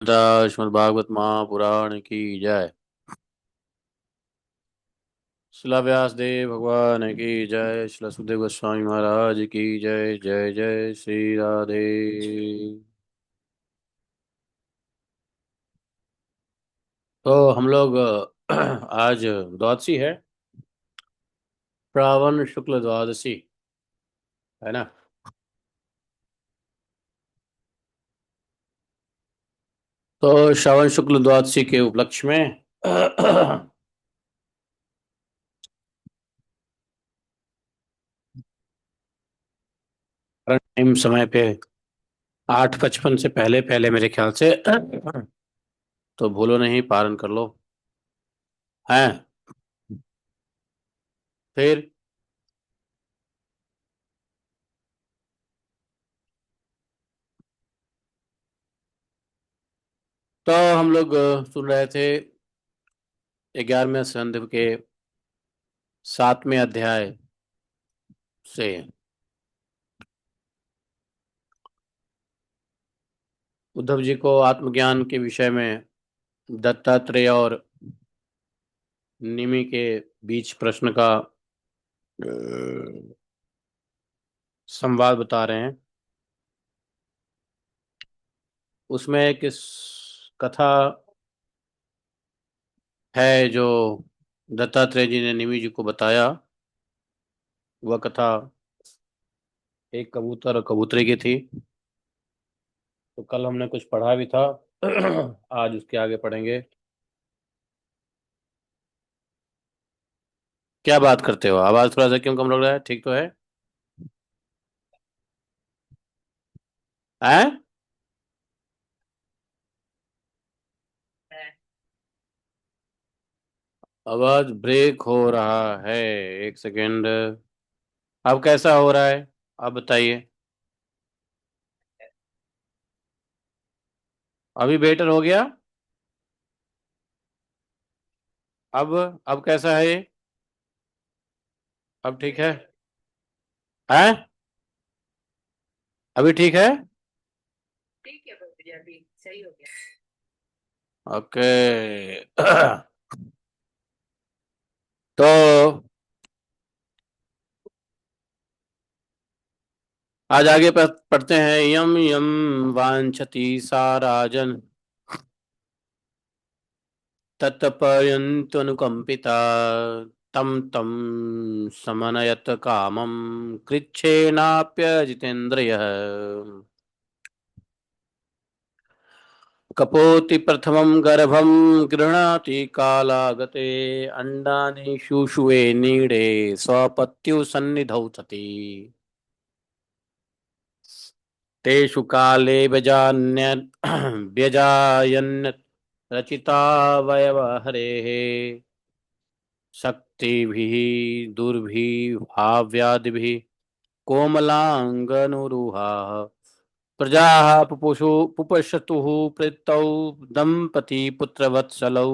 श्रीमद्भागवत महापुराण की जय। शिला व्यास देव भगवान की जय। शिला सुखदेव गोस्वामी महाराज की जय। जय जय श्री राधे। तो हम लोग आज द्वादशी है। श्रावण शुक्ल द्वादशी है ना। तो श्रावण शुक्ल द्वादशी के उपलक्ष्य में टाइम समय पे 8:55 से पहले पहले मेरे ख्याल से तो भूलो नहीं, पारण कर लो। हैं। फिर तो हम लोग सुन रहे थे 11वें संध के 7वें अध्याय से। उद्धव जी को आत्मज्ञान के विषय में दत्तात्रेय और निमि के बीच प्रश्न का संवाद बता रहे हैं। उसमें एक कथा है जो दत्तात्रेय जी ने निमि जी को बताया। वह कथा एक कबूतर और कबूतरी की थी। तो कल हमने कुछ पढ़ा भी था। आज उसके आगे पढ़ेंगे। क्या बात करते हो, आवाज थोड़ा सा क्यों कम लग रहा है? ठीक तो है? हैं? आवाज ब्रेक हो रहा है। एक सेकेंड। अब कैसा हो रहा है? आप बताइए। अभी बेटर हो गया? अब कैसा है ये? अब ठीक है? हैं? अभी ठीक है? ओके। तो आज आगे पढ़ते हैं। यम यम वांछति सा राजन तत्पर्यंतनुकंपिता तम तम समनयत कामम कृच्छेनाप्यजितेन्द्रियः कपोति प्रथमं गर्भं गृह्णाति कालागते अंडानि शूशुवे नीडे स्वपत्युः सन्निधौ सति तेषु काले व्यजान्य व्यजायन् रचितावयव हरेः शक्तिभिः दुर्भिभाव्यादिभिः कोमलांगनुरुहाः प्रजाः पुपशतुः प्रीतौ दंपती पुत्रवत्सलौ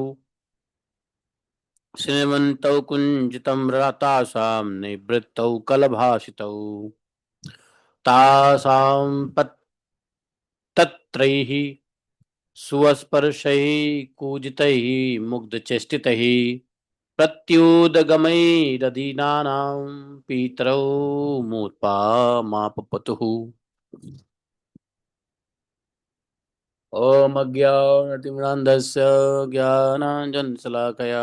श्रीमन्तौ कुञ्जितं रतासां निवृत्तौ कलभाषितौ तासां तत्रैः सुस्पर्शैः कूजितैः मुग्धचेष्टितैः प्रत्युदगमैरदीनानां पितरौ मूर्पामापपतुः। ॐ अज्ञानतिमिरान्धस्य ज्ञानाञ्जनशलाकया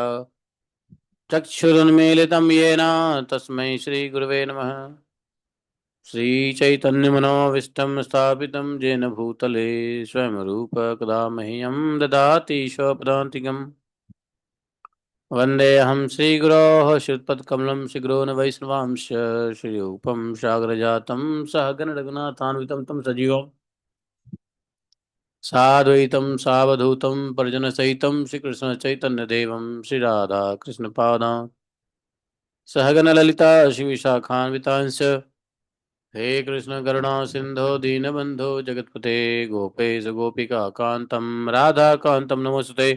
चक्षुरुन्मीलितं येन तस्मै श्रीगुरवे नमः। श्रीचैतन्यमनोभीष्टं स्थापितं येन भूतले स्वयं रूप कदा मह्यं ददाति स्वपदान्तिकम्। वन्देऽहं श्रीगुरोः श्रीयुतपदकमलं श्रीगुरोन् वैष्णवांश्च श्रीरूपं सागरजातं सहगण रघुनाथान्वितं तं सजीवम् साद्वैतं सावधूतं परिजनसहितं श्रीकृष्णचैतन्यदेवं श्रीराधाकृष्णपादान् सहगण ललिता श्रीविशाखान्वितांश्च। हे कृष्ण करुणा सिंधो दीनबंधो जगतपते गोपेश गोपिका कांतम राधा कांतम नमोस्तुते।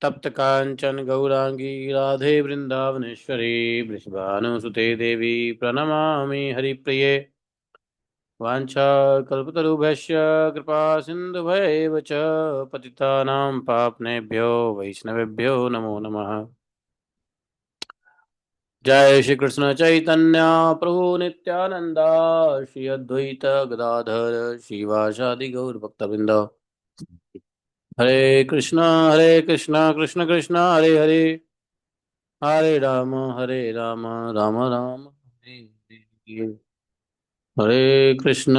तप्त कांचन गौरांगी राधे वृंदावनेश्वरी वृषभानुसुते देवी प्रणमामि हरिप्रिये। वाञ्छा कल्पतरुभ्यश्च कृपा सिन्धुभैव च पतितानां पावनेभ्यो वैष्णवेभ्यो नमो नमः। जय श्री कृष्ण चैतन्य प्रभु नित्यानंदा श्री अद्वैत गदाधर श्रीवासादि गौर भक्तवृंद। हरे कृष्णा कृष्ण कृष्ण हरे हरे, हरे राम राम राम हरे हरे। हरे कृष्ण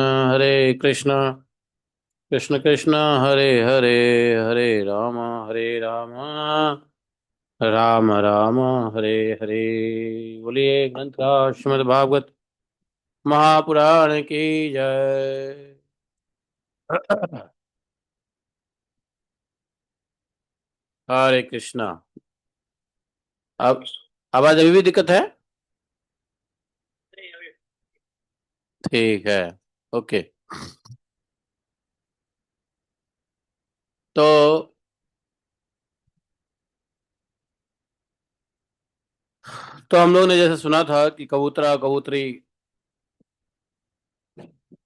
कृष्ण कृष्ण हरे हरे, हरे राम राम राम हरे हरे। बोलिए ग्रंथ श्रीमद् भागवत महापुराण की जय। हरे कृष्णा। अब आवाज अभी भी दिक्कत है? ठीक है, ओके। तो हम लोग ने जैसे सुना था कि कबूतरा कबूतरी,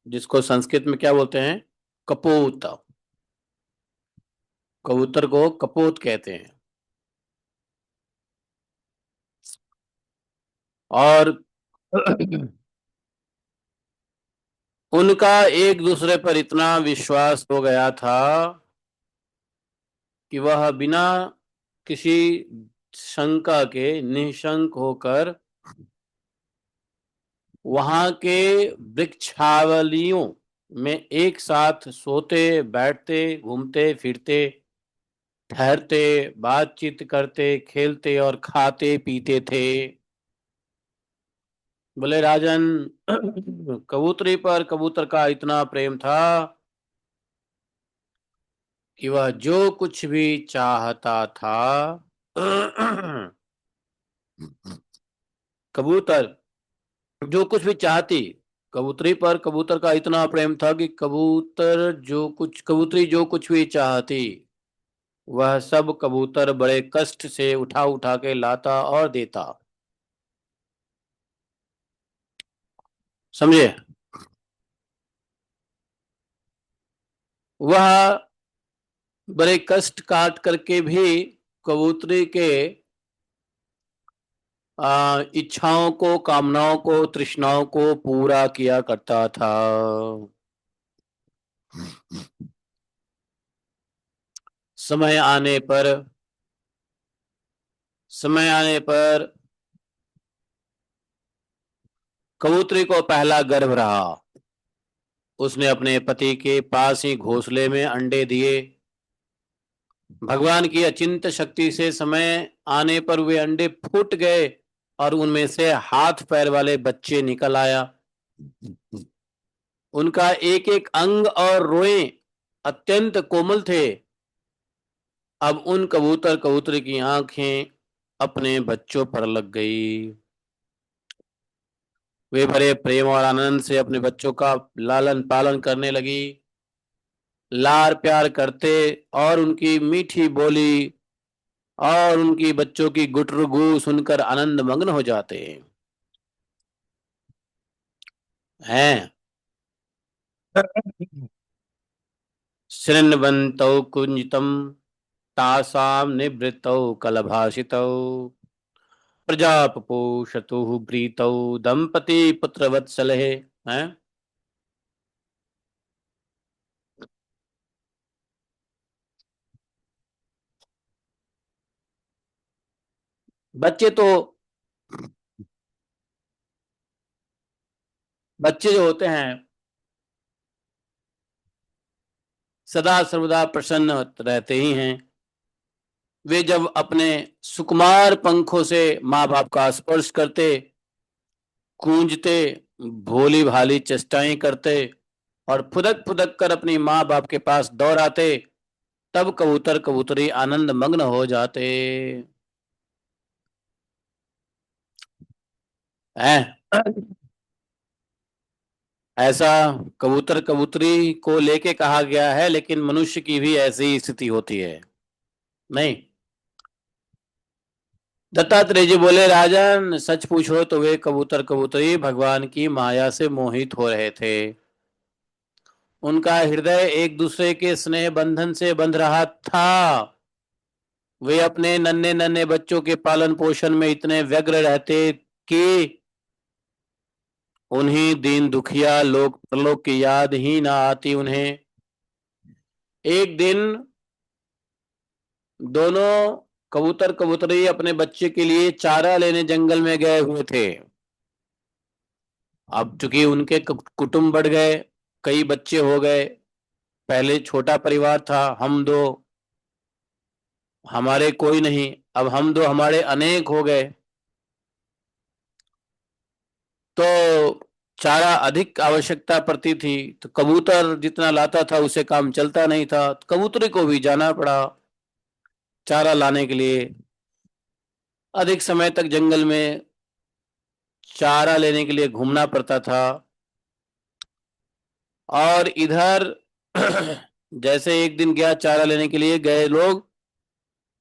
जिसको संस्कृत में क्या बोलते हैं, कपोत, कबूतर को कपोत कहते हैं। और उनका एक दूसरे पर इतना विश्वास हो गया था कि वह बिना किसी शंका के निशंक होकर वहां के वृक्षावलियों में एक साथ सोते, बैठते, घूमते फिरते, ठहरते, बातचीत करते, खेलते और खाते पीते थे। बोले राजन, कबूतरी पर कबूतर का इतना प्रेम था कि वह जो कुछ भी चाहता था, कबूतर जो कुछ भी चाहती, कबूतरी पर कबूतर का इतना प्रेम था कि कबूतरी जो कुछ भी चाहती, वह सब कबूतर बड़े कष्ट से उठा उठा के लाता और देता। समझे? वह बड़े कष्ट काट करके भी कबूतरी के इच्छाओं को, कामनाओं को, तृष्णाओं को पूरा किया करता था। समय आने पर समय आने पर कबूतरी को पहला गर्भ रहा। उसने अपने पति के पास ही घोंसले में अंडे दिए। भगवान की अचिंत शक्ति से समय आने पर वे अंडे फूट गए और उनमें से हाथ पैर वाले बच्चे निकल आया। उनका एक एक अंग और रोए अत्यंत कोमल थे। अब उन कबूतर कबूतरी की आंखें अपने बच्चों पर लग गई। वे बड़े प्रेम और आनंद से अपने बच्चों का लालन पालन करने लगी, लार प्यार करते और उनकी मीठी बोली और उनकी बच्चों की गुटरगू सुनकर आनंद मग्न हो जाते हैं। शृण्वन्तौ कुंजितम् तासाम निवृत्तौ कलभाषितौ प्रजापपोषतु प्रीतौ दंपति पुत्र वत्सले हैं। बच्चे तो बच्चे जो होते हैं सदा सर्वदा प्रसन्न रहते ही हैं। वे जब अपने सुकुमार पंखों से माँ बाप का स्पर्श करते, गूंजते, भोली भाली चेष्टाएं करते और फुदक फुदक कर अपनी माँ बाप के पास दौड़ आते, तब कबूतर कबूतरी आनंद मग्न हो जाते हैं। ऐसा कबूतर कबूतरी को लेके कहा गया है, लेकिन मनुष्य की भी ऐसी स्थिति होती है, नहीं? दत्तात्रेय जी बोले राजन, सच पूछो तो वे कबूतर कबूतरी भगवान की माया से मोहित हो रहे थे। उनका हृदय एक दूसरे के स्नेह बंधन से बंध रहा था। वे अपने नन्हे नन्हे बच्चों के पालन पोषण में इतने व्यग्र रहते कि उन्हीं दीन दुखिया लोक परलोक की याद ही ना आती उन्हें। एक दिन दोनों कबूतर कबूतरी अपने बच्चे के लिए चारा लेने जंगल में गए हुए थे। अब चूंकि उनके कुटुंब बढ़ गए, कई बच्चे हो गए। पहले छोटा परिवार था, हम दो, हमारे कोई नहीं। अब हम दो हमारे अनेक हो गए, तो चारा अधिक आवश्यकता पड़ती थी। तो कबूतर जितना लाता था उसे काम चलता नहीं था, तो कबूतरी को भी जाना पड़ा चारा लाने के लिए। अधिक समय तक जंगल में चारा लेने के लिए घूमना पड़ता था। और इधर जैसे एक दिन गया चारा लेने के लिए, गए लोग,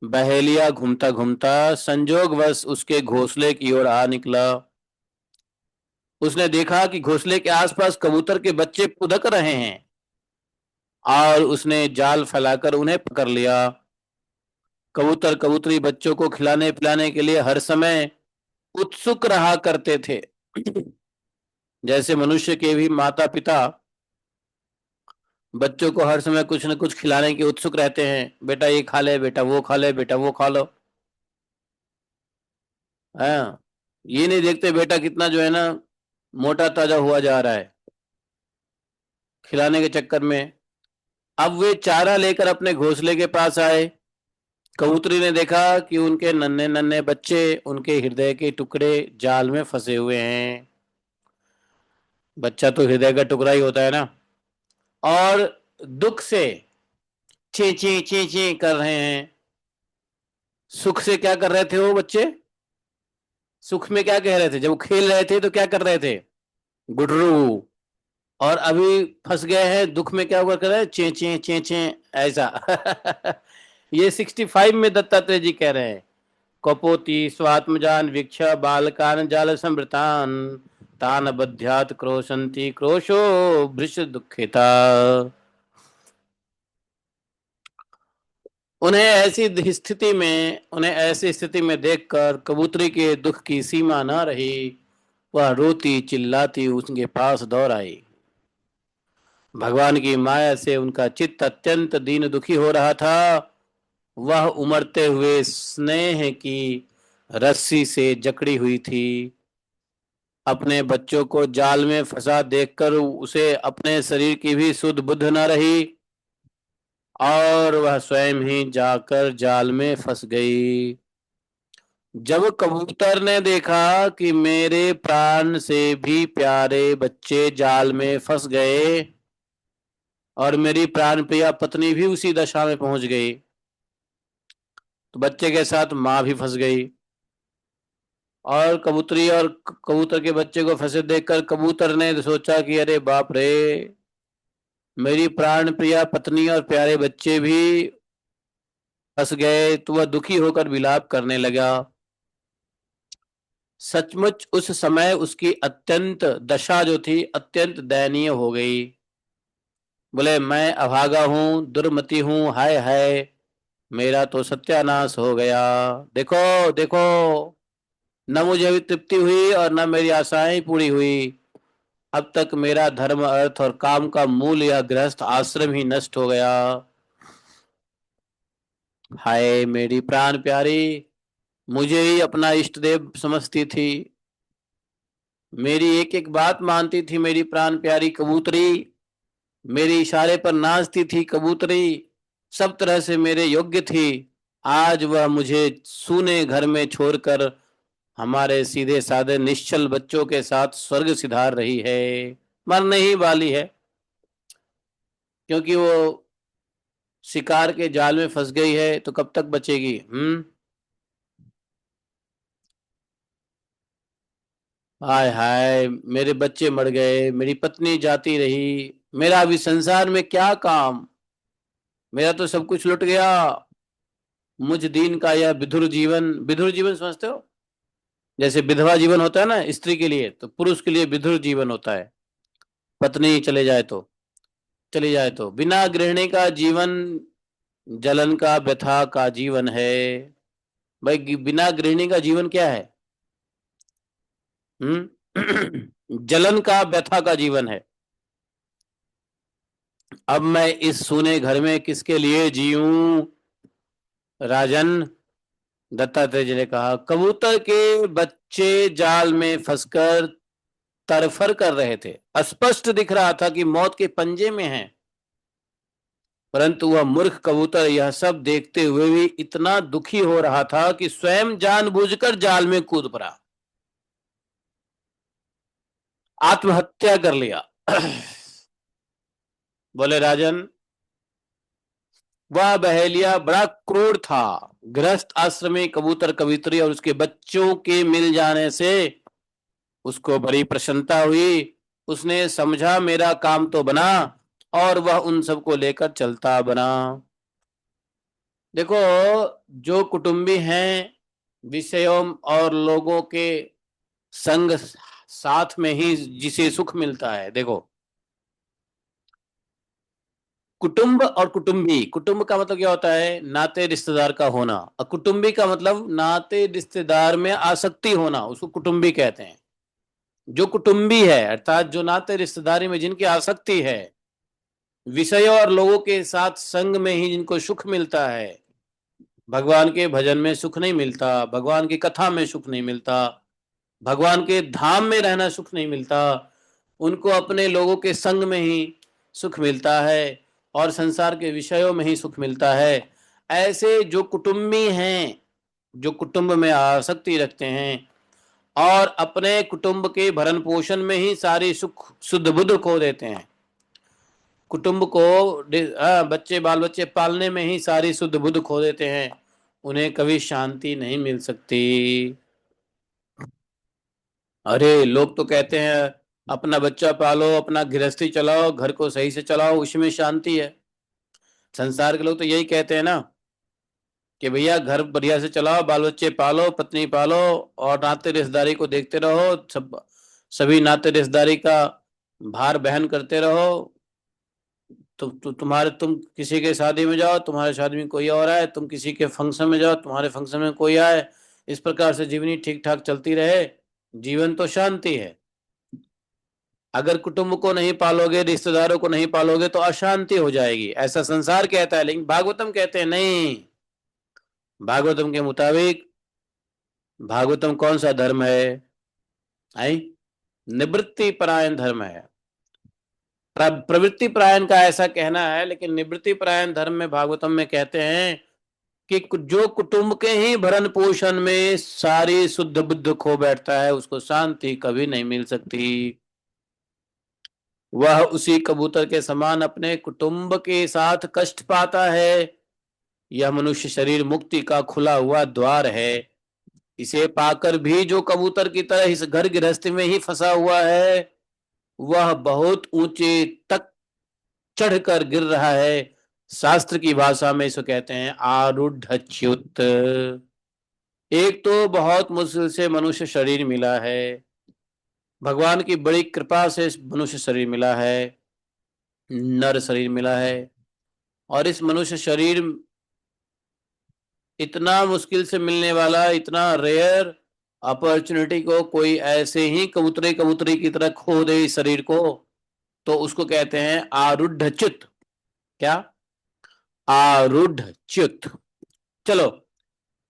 बहेलिया घूमता घूमता संजोगवश उसके घोंसले की ओर आ निकला। उसने देखा कि घोंसले के आसपास कबूतर के बच्चे कुदक रहे हैं, और उसने जाल फैलाकर उन्हें पकड़ लिया। कबूतर कबूतरी बच्चों को खिलाने पिलाने के लिए हर समय उत्सुक रहा करते थे। जैसे मनुष्य के भी माता पिता बच्चों को हर समय कुछ न कुछ खिलाने के उत्सुक रहते हैं, बेटा ये खा ले, बेटा वो खा ले, बेटा वो खा लो। हाँ, ये नहीं देखते बेटा कितना जो है ना मोटा ताजा हुआ जा रहा है खिलाने के चक्कर में। अब वे चारा लेकर अपने घोंसले के पास आए। कबूतरी ने देखा कि उनके नन्हे नन्हे बच्चे, उनके हृदय के टुकड़े जाल में फंसे हुए हैं। बच्चा तो हृदय का टुकड़ा ही होता है ना। और दुख से ची ची ची ची कर रहे हैं। सुख से क्या कर रहे थे वो बच्चे? सुख में क्या कह रहे थे? जब वो खेल रहे थे तो क्या कर रहे थे? गुडरू। और अभी फंस गए हैं दुख में, क्या हुआ कर रहे हैं? चे चे चे चे, ऐसा। ये 65 में दत्तात्रेय जी कह रहे हैं। कपोति स्वात्मजान वीक्ष बालकान जाल समृतान तान बध्यात क्रोशंति क्रोशो भृश दुखिता। उन्हें ऐसी स्थिति में देखकर कबूतरी के दुख की सीमा न रही। वह रोती चिल्लाती उसके पास दौड़ आई। भगवान की माया से उनका चित्त अत्यंत दीन दुखी हो रहा था। वह उमड़ते हुए स्नेह की रस्सी से जकड़ी हुई थी। अपने बच्चों को जाल में फंसा देखकर उसे अपने शरीर की भी सुध बुध न रही, और वह स्वयं ही जाकर जाल में फंस गई। जब कबूतर ने देखा कि मेरे प्राण से भी प्यारे बच्चे जाल में फंस गए और मेरी प्राण प्रिया पत्नी भी उसी दशा में पहुंच गई, तो बच्चे के साथ मां भी फंस गई। और कबूतरी और कबूतर के बच्चे को फंसे देखकर कबूतर ने सोचा कि अरे बाप रे, मेरी प्राण प्रिया पत्नी और प्यारे बच्चे भी फंस गए। तो वह दुखी होकर विलाप करने लगा। सचमुच उस समय उसकी अत्यंत दशा जो थी अत्यंत दयनीय हो गई। बोले, मैं अभागा हूं, दुर्मति हूं, हाय हाय, मेरा तो सत्यानाश हो गया। देखो देखो, न मुझे अभी तृप्ति हुई और न मेरी आशाएं पूरी हुई। अब तक मेरा धर्म अर्थ और काम का मूल या गृहस्थ आश्रम ही नष्ट हो गया। हाय मेरी प्राण प्यारी, मुझे ही अपना इष्ट देव समझती थी, मेरी एक एक बात मानती थी। मेरी प्राण प्यारी कबूतरी मेरे इशारे पर नाचती थी। कबूतरी सब तरह से मेरे योग्य थी। आज वह मुझे सूने घर में छोड़कर हमारे सीधे साधे निश्चल बच्चों के साथ स्वर्ग सिधार रही है। मरने ही वाली है, क्योंकि वो शिकार के जाल में फंस गई है, तो कब तक बचेगी? हाय हाय, मेरे बच्चे मर गए, मेरी पत्नी जाती रही, मेरा अभी संसार में क्या काम? मेरा तो सब कुछ लुट गया। मुझ दीन का यह विधुर जीवन, विधुर जीवन समझते हो? जैसे विधवा जीवन होता है ना स्त्री के लिए, तो पुरुष के लिए विधुर जीवन होता है, पत्नी चले जाए तो। चली जाए तो। बिना गृहिणी का जीवन जलन का व्यथा का जीवन है। भाई बिना गृहिणी का जीवन क्या है? जलन का व्यथा का जीवन है। अब मैं इस सूने घर में किसके लिए जीऊं? राजन, दत्तात्रेय जी ने कहा, कबूतर के बच्चे जाल में फंसकर तरफर कर रहे थे। स्पष्ट दिख रहा था कि मौत के पंजे में है, परंतु वह मूर्ख कबूतर यह सब देखते हुए भी इतना दुखी हो रहा था कि स्वयं जानबूझकर जाल में कूद पड़ा, आत्महत्या कर लिया। बोले राजन, वह बहेलिया बड़ा क्रूर था। गृहस्थ आश्रम में कबूतर कबूतरी और उसके बच्चों के मिल जाने से उसको बड़ी प्रसन्नता हुई। उसने समझा मेरा काम तो बना, और वह उन सबको लेकर चलता बना। देखो, जो कुटुंबी हैं, विषयों और लोगों के संग साथ में ही जिसे सुख मिलता है। देखो, कुटुंब और कुटुंबी, कुटुंब का मतलब क्या होता है? नाते रिश्तेदार का होना। और कुटुंबी का मतलब नाते रिश्तेदार में आसक्ति होना, उसको कुटुंबी कहते हैं। जो कुटुंबी है अर्थात जो नाते रिश्तेदारी में जिनकी आसक्ति है, विषयों और लोगों के साथ संग में ही जिनको सुख मिलता है, भगवान के भजन में सुख नहीं मिलता, भगवान की कथा में सुख नहीं मिलता, भगवान के धाम में रहना सुख नहीं मिलता, उनको अपने लोगों के संग में ही सुख मिलता है और संसार के विषयों में ही सुख मिलता है। ऐसे जो कुटुंबी हैं, जो कुटुंब में आसक्ति रखते हैं और अपने कुटुंब के भरण पोषण में ही सारी सुख शुद्ध बुद्ध खो देते हैं, कुटुंब को बच्चे बाल बच्चे पालने में ही सारी शुद्ध बुद्ध खो देते हैं, उन्हें कभी शांति नहीं मिल सकती। अरे लोग तो कहते हैं अपना बच्चा पालो, अपना गृहस्थी चलाओ, घर को सही से चलाओ, उसमें शांति है। संसार के लोग तो यही कहते हैं ना कि भैया घर बढ़िया से चलाओ, बाल बच्चे पालो, पत्नी पालो, और नाते रिश्तेदारी को देखते रहो, सभी नाते रिश्तेदारी का भार बहन करते रहो। तुम किसी के शादी में जाओ, तुम्हारे शादी में कोई और आए, तुम किसी के फंक्शन में जाओ, तुम्हारे फंक्शन में कोई आए, इस प्रकार से जीवनी ठीक ठाक चलती रहे, जीवन तो शांति है। अगर कुटुंब को नहीं पालोगे, रिश्तेदारों को नहीं पालोगे तो अशांति हो जाएगी, ऐसा संसार कहता है। लेकिन भागवतम कहते हैं नहीं। भागवतम के मुताबिक, भागवतम कौन सा धर्म है? आई, निवृत्ति परायण धर्म है। प्रवृत्ति परायण का ऐसा कहना है, लेकिन निवृत्ति परायण धर्म में भागवतम में कहते हैं कि जो कुटुंब के ही भरण पोषण में सारी शुद्ध बुद्ध खो बैठता है, उसको शांति कभी नहीं मिल सकती। वह उसी कबूतर के समान अपने कुटुंब के साथ कष्ट पाता है। यह मनुष्य शरीर मुक्ति का खुला हुआ द्वार है। इसे पाकर भी जो कबूतर की तरह इस घर गृहस्थी में ही फंसा हुआ है, वह बहुत ऊंचे तक चढ़कर गिर रहा है। शास्त्र की भाषा में इसको कहते हैं आरूढ़। एक तो बहुत मुश्किल से मनुष्य शरीर मिला है, भगवान की बड़ी कृपा से मनुष्य शरीर मिला है, नर शरीर मिला है। और इस मनुष्य शरीर इतना मुश्किल से मिलने वाला, इतना रेयर अपॉर्चुनिटी को कोई ऐसे ही कबूतरी कबूतरी की तरह खो दे इस शरीर को, तो उसको कहते हैं आरूढ़। क्या? आरूढ़। चलो,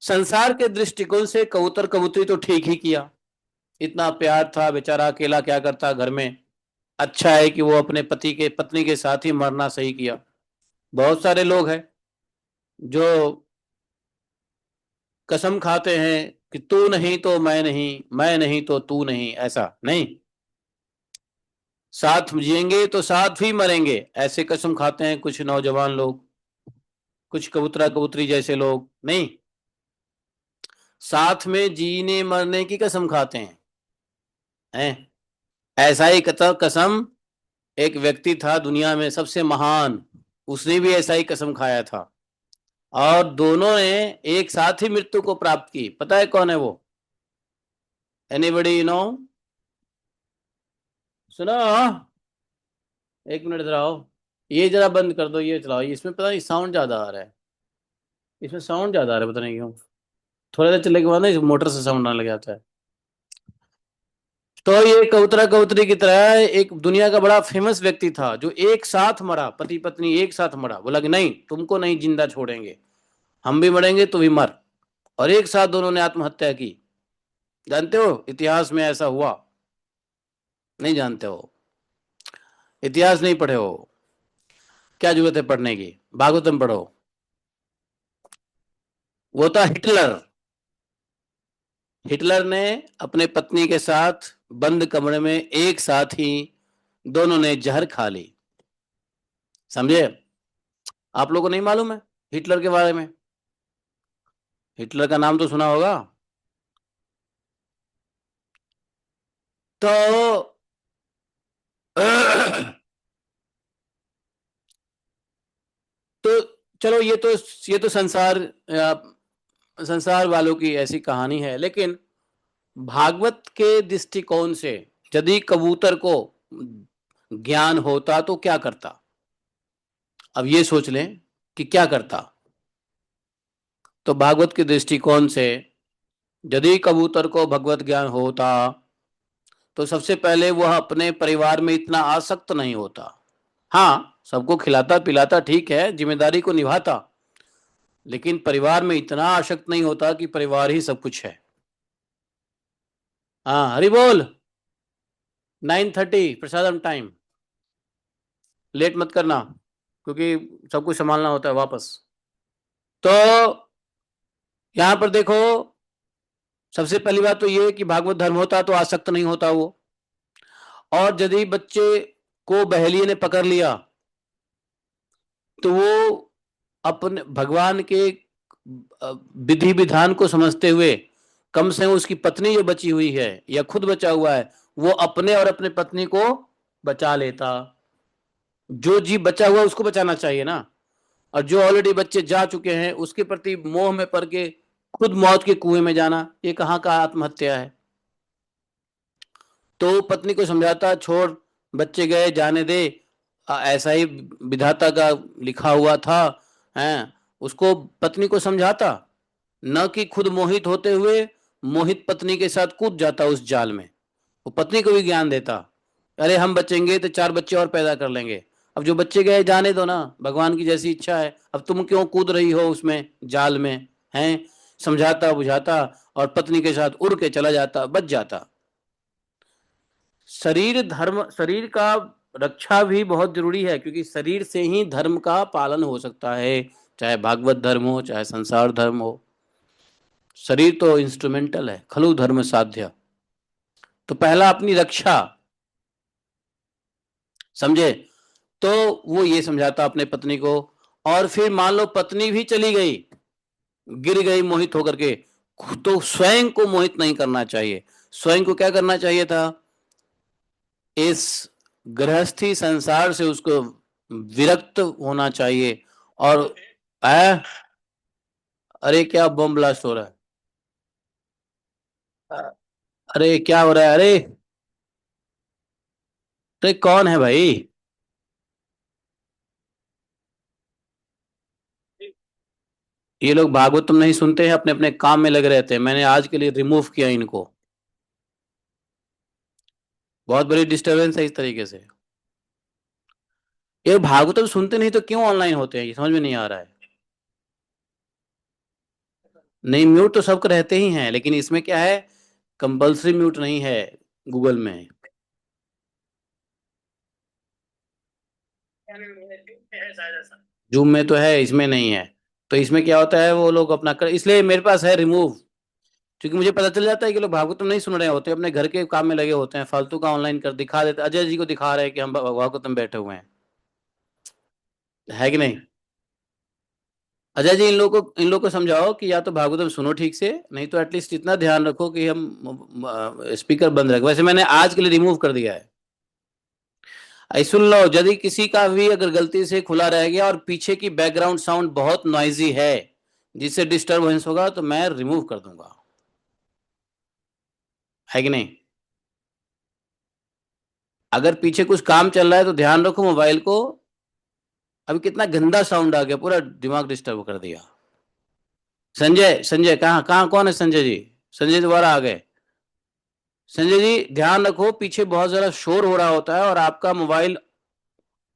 संसार के दृष्टिकोण से कबूतर कबूतरी तो ठीक ही किया, इतना प्यार था, बेचारा अकेला क्या करता घर में। अच्छा है कि वो अपने पति के पत्नी के साथ ही मरना सही किया। बहुत सारे लोग हैं जो कसम खाते हैं कि तू नहीं तो मैं नहीं, मैं नहीं तो तू नहीं, ऐसा नहीं, साथ जिएंगे तो साथ ही मरेंगे, ऐसे कसम खाते हैं कुछ नौजवान लोग, कुछ कबूतरा कबूतरी जैसे लोग नहीं, साथ में जीने मरने की कसम खाते हैं। ऐसा ही कसम एक व्यक्ति था दुनिया में सबसे महान, उसने भी ऐसा ही कसम खाया था, और दोनों ने एक साथ ही मृत्यु को प्राप्त की। पता है कौन है वो? Anybody know? सुनो, एक मिनट जरा आओ। ये जरा बंद कर दो, ये चलाओ, इसमें पता नहीं साउंड ज्यादा आ रहा है। इसमें साउंड ज्यादा आ रहा है, पता नहीं क्यों। थोड़ा देर चलने के बाद ना इस मोटर से साउंड आने लग जाता है। तो ये कबूतरा कबूतरी की तरह एक दुनिया का बड़ा फेमस व्यक्ति था जो एक साथ मरा, पति पत्नी एक साथ मरा। बोला कि नहीं, तुमको नहीं जिंदा छोड़ेंगे, हम भी मरेंगे तो भी मर। और एक साथ दोनों ने आत्महत्या की। जानते हो इतिहास में ऐसा हुआ? नहीं जानते हो? इतिहास नहीं पढ़े हो? क्या जरूरत है पढ़ने की, भागवतम पढ़ो। वो था हिटलर। हिटलर ने अपने पत्नी के साथ बंद कमरे में एक साथ ही दोनों ने जहर खा ली। समझे? आप लोगों को नहीं मालूम है हिटलर के बारे में? हिटलर का नाम तो सुना होगा। तो तो चलो, ये तो संसार वालों की ऐसी कहानी है, लेकिन भागवत के दृष्टिकोण से यदि कबूतर को ज्ञान होता तो क्या करता? अब ये सोच लें कि क्या करता। तो भागवत के दृष्टिकोण से यदि कबूतर को भगवत ज्ञान होता तो सबसे पहले वह अपने परिवार में इतना आसक्त नहीं होता। हाँ, सबको खिलाता पिलाता, ठीक है, जिम्मेदारी को निभाता, लेकिन परिवार में इतना आसक्त नहीं होता कि परिवार ही सब कुछ है। हाँ, हरि बोल। 9:30 प्रसादम टाइम। लेट मत करना, क्योंकि सब कुछ संभालना होता है वापस। तो यहाँ पर देखो, सबसे पहली बात तो ये कि भागवत धर्म होता तो आसक्त नहीं होता वो। और यदि बच्चे को बहेलिये ने पकड़ लिया तो वो अपने भगवान के विधि विधान को समझते हुए कम से कम उसकी पत्नी जो बची हुई है या खुद बचा हुआ है, वो अपने और अपने पत्नी को बचा लेता। जो जीव बचा हुआ है उसको बचाना चाहिए ना। और जो ऑलरेडी बच्चे जा चुके हैं उसके प्रति मोह में पड़ के खुद मौत के कुएं में जाना, ये कहाँ का आत्महत्या है? तो पत्नी को समझाता, छोड़, बच्चे गए, जाने दे, ऐसा ही विधाता का लिखा हुआ था। हैं? उसको पत्नी को समझाता, न कि खुद मोहित होते हुए मोहित पत्नी के साथ कूद जाता उस जाल में। वो पत्नी को भी ज्ञान देता, अरे हम बचेंगे तो 4 बच्चे और पैदा कर लेंगे। अब जो बच्चे गए जाने दो ना, भगवान की जैसी इच्छा है, अब तुम क्यों कूद रही हो उसमें, जाल में? हैं? समझाता बुझाता, और पत्नी के साथ उड़ के चला जाता, बच जाता। शरीर का रक्षा भी बहुत जरूरी है, क्योंकि शरीर से ही धर्म का पालन हो सकता है, चाहे भागवत धर्म हो चाहे संसार धर्म हो। शरीर तो इंस्ट्रूमेंटल है, खलु धर्म साध्य। तो पहला अपनी रक्षा, समझे? तो वो ये समझाता अपने पत्नी को। और फिर मान लो पत्नी भी चली गई, गिर गई मोहित होकर के, तो स्वयं को मोहित नहीं करना चाहिए। स्वयं को क्या करना चाहिए था? इस गृहस्थी संसार से उसको विरक्त होना चाहिए। और आ, अरे क्या बम ब्लास्ट हो रहा है? अरे क्या हो रहा है? अरे, अरे कौन है भाई? ये लोग भागवतम नहीं सुनते हैं, अपने अपने काम में लगे रहते हैं। मैंने आज के लिए रिमूव किया इनको। बहुत बड़ी डिस्टरबेंस है इस तरीके से। ये भागवतम सुनते नहीं तो क्यों ऑनलाइन होते हैं, ये समझ में नहीं आ रहा है। नहीं, म्यूट तो सबके रहते ही हैं, लेकिन इसमें क्या है, कंपलसरी म्यूट नहीं है गूगल में। जूम में तो है, इसमें नहीं है। तो इसमें क्या होता है, वो लोग अपना कर, इसलिए मेरे पास है रिमूव। क्योंकि मुझे पता चल जाता है कि लोग भागवतम नहीं सुन रहे होते, अपने घर के काम में लगे होते हैं, फालतू का ऑनलाइन कर दिखा देते, अजय जी को दिखा रहे हैं कि हम भागवतम बैठे हुए हैं। है कि नहीं? अजय जी, इन लोगों को समझाओ कि या तो भागवतम सुनो ठीक से, नहीं तो एटलीस्ट इतना ध्यान रखो कि हम स्पीकर बंद रखें। वैसे मैंने आज के लिए रिमूव कर दिया है। आई सुन लो, यदि किसी का भी अगर गलती से खुला रह गया और पीछे की बैकग्राउंड साउंड बहुत नॉइजी है जिससे डिस्टरबेंस होगा, तो मैं रिमूव कर दूंगा। है कि नहीं? अगर पीछे कुछ काम चल रहा है तो ध्यान रखो मोबाइल को, अभी कितना गंदा साउंड आ गया, पूरा दिमाग डिस्टर्ब कर दिया। संजय, संजय कहाँ कहाँ, कौन है संजय जी? संजय दोबारा आ गए। संजय जी ध्यान रखो, पीछे बहुत ज्यादा शोर हो रहा होता है और आपका मोबाइल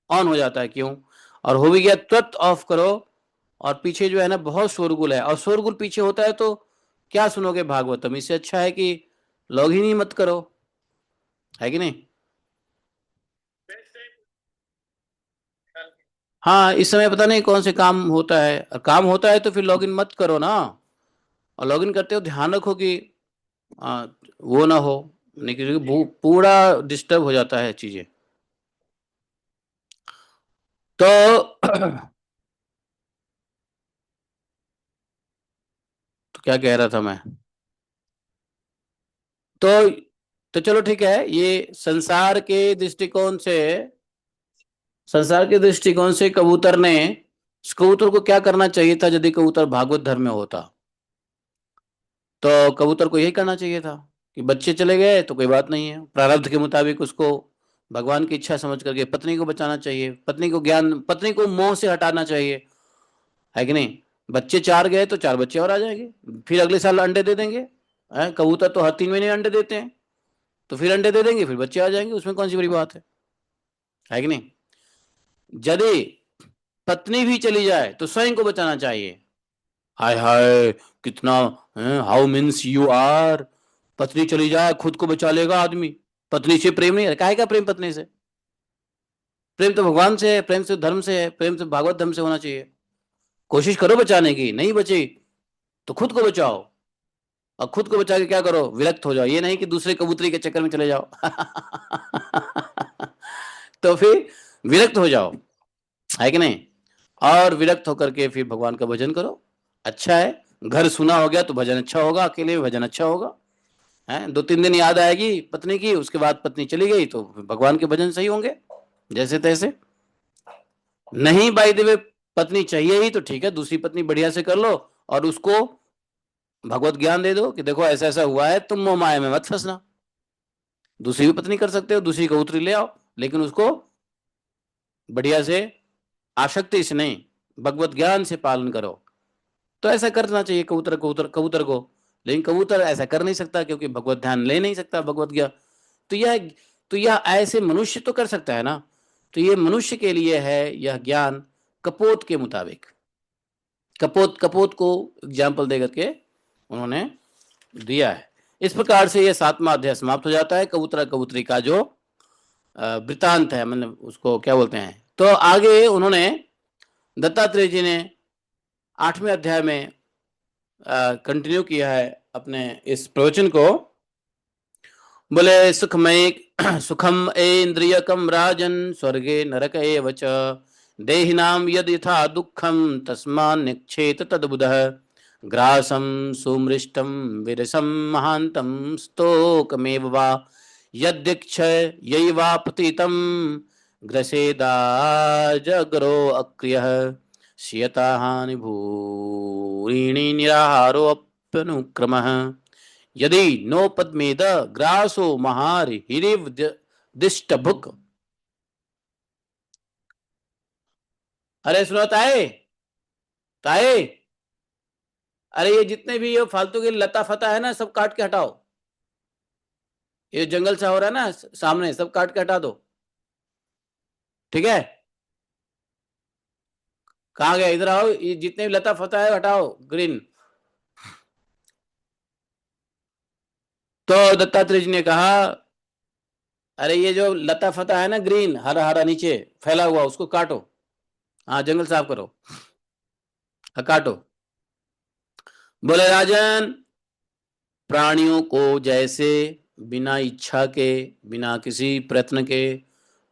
ऑन हो जाता है, क्यों? और हो भी गया तुरंत ऑफ करो। और पीछे जो है ना बहुत शोरगुल है, और शोरगुल पीछे होता है तो क्या सुनोगे भागवतम? इससे अच्छा है कि लॉग इन ही मत करो, है कि नहीं? हाँ, इस समय पता नहीं कौन से काम होता है, और काम होता है तो फिर लॉग इन मत करो ना। और लॉग इन करते हो ध्यान रखो कि आ, वो ना हो, नहीं, क्योंकि पूरा डिस्टर्ब हो जाता है चीजें। तो तो क्या कह रहा था मैं? तो तो चलो ठीक है, ये संसार के दृष्टिकोण से कबूतर ने, इस कबूतर को क्या करना चाहिए था यदि कबूतर भागवत धर्म में होता? तो कबूतर को यही करना चाहिए था कि बच्चे चले गए तो कोई बात नहीं है, प्रारब्ध के मुताबिक उसको भगवान की इच्छा समझ करके पत्नी को बचाना चाहिए, पत्नी को मोह से हटाना चाहिए, है कि नहीं? बच्चे चार गए तो चार बच्चे और आ जाएंगे, फिर अगले साल अंडे दे देंगे। कबूतर तो हर 3 महीने अंडे देते हैं, तो फिर अंडे दे देंगे, फिर बच्चे आ जाएंगे, उसमें कौन सी बड़ी बात है कि नहीं? यदि पत्नी भी चली जाए तो स्वयं को बचाना चाहिए। हाय हाय, कितना हाउ मीन्स यू आर, पत्नी चली जाए खुद को बचा लेगा आदमी। पत्नी से प्रेम नहीं है, काहे का प्रेम पत्नी से? प्रेम तो भगवान से है, प्रेम से धर्म से है, प्रेम से भागवत धर्म से होना चाहिए। कोशिश करो बचाने की, नहीं बची तो खुद को बचाओ। और खुद को बचा के क्या करो? विरक्त हो जाओ, ये नहीं कि दूसरे कबूतरी के चक्कर में चले जाओ। तो फिर विरक्त हो जाओ, है कि नहीं? और विरक्त होकर के फिर भगवान का भजन करो। अच्छा है, घर सुना हो गया तो भजन अच्छा होगा, अकेले में भजन अच्छा होगा। है, 2-3 दिन याद आएगी पत्नी की, उसके बाद पत्नी चली गई तो भगवान के भजन सही होंगे जैसे तैसे। नहीं बाई द वे, पत्नी चाहिए ही तो ठीक है, दूसरी पत्नी बढ़िया से कर लो, और उसको भगवत ज्ञान दे दो कि देखो ऐसा ऐसा हुआ है, तुम मोह माया में मत फंसना। दूसरी भी पत्नी कर सकते हो, दूसरी कबूतरी ले आओ, लेकिन उसको बढ़िया से, आसक्ति से नहीं, भगवत ज्ञान से पालन करो। तो ऐसा करना चाहिए कबूतर कबूतर कबूतर को। लेकिन कबूतर ऐसा कर नहीं सकता, क्योंकि भगवत ध्यान ले नहीं सकता, भगवत ज्ञान। तो यह तो यह ऐसे मनुष्य तो कर सकता है ना। तो ये मनुष्य के लिए है यह ज्ञान, कपोत के मुताबिक। कपोत कपोत को एग्जाम्पल दे करके उन्होंने दिया है। इस प्रकार से यह 7वां अध्याय समाप्त हो जाता है, कबूतरा कबूतरी का जो वृतांत है, मतलब उसको क्या बोलते हैं। तो आगे उन्होंने, दत्तात्रेय जी ने 8वें अध्याय में कंटिन्यू किया है अपने इस प्रवचन को। बोले सुखमय सुखम इंद्रियकम राजन स्वर्गे नरक एव च, देहिनाम यद यथा दुखम तस्मान् निक्षेत तद्बुधः, ग्रासम सुमृष्टम विरसम महांतम स्तोकमेव वा यद्यक्षय यैवापतितं ग्रसेदा जगरो अक्रियः, श्यता हानि भूरिणी निराहारोऽप्यनुक्रमः, यदि नो पद्मेद ग्रासो महार हिरिव दिष्ट भुक। अरे सुनो ताए, ताए, अरे ये जितने भी ये फालतू के लता फता है ना, सब काट के हटाओ। ये जंगल सा हो रहा है ना सामने, सब काट के हटा दो, ठीक है? कहाँ गए? इधर आओ, ये जितने भी लता फता है हटाओ, ग्रीन। तो दत्तात्रेय जी ने कहा, अरे ये जो लता फता है ना ग्रीन, हरा हरा नीचे फैला हुआ, उसको काटो। हाँ, जंगल साफ करो। हाँ, काटो। बोले राजन, प्राणियों को जैसे बिना इच्छा के, बिना किसी प्रयत्न के,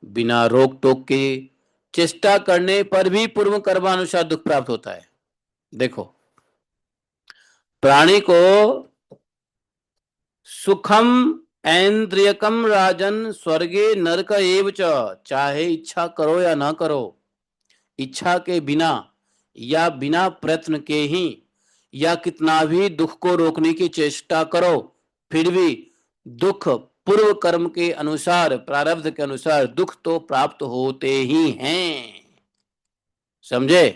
बिना रोक टोक के, चेष्टा करने पर भी पूर्व कर्मानुसार दुख प्राप्त होता है। देखो, प्राणी को सुखम ऐन्द्रियकम राजन स्वर्गे नरक एव च, चाहे इच्छा करो या ना करो, इच्छा के बिना या बिना प्रयत्न के ही, या कितना भी दुख को रोकने की चेष्टा करो, फिर भी दुख पूर्व कर्म के अनुसार, प्रारब्ध के अनुसार दुख तो प्राप्त होते ही हैं। समझे?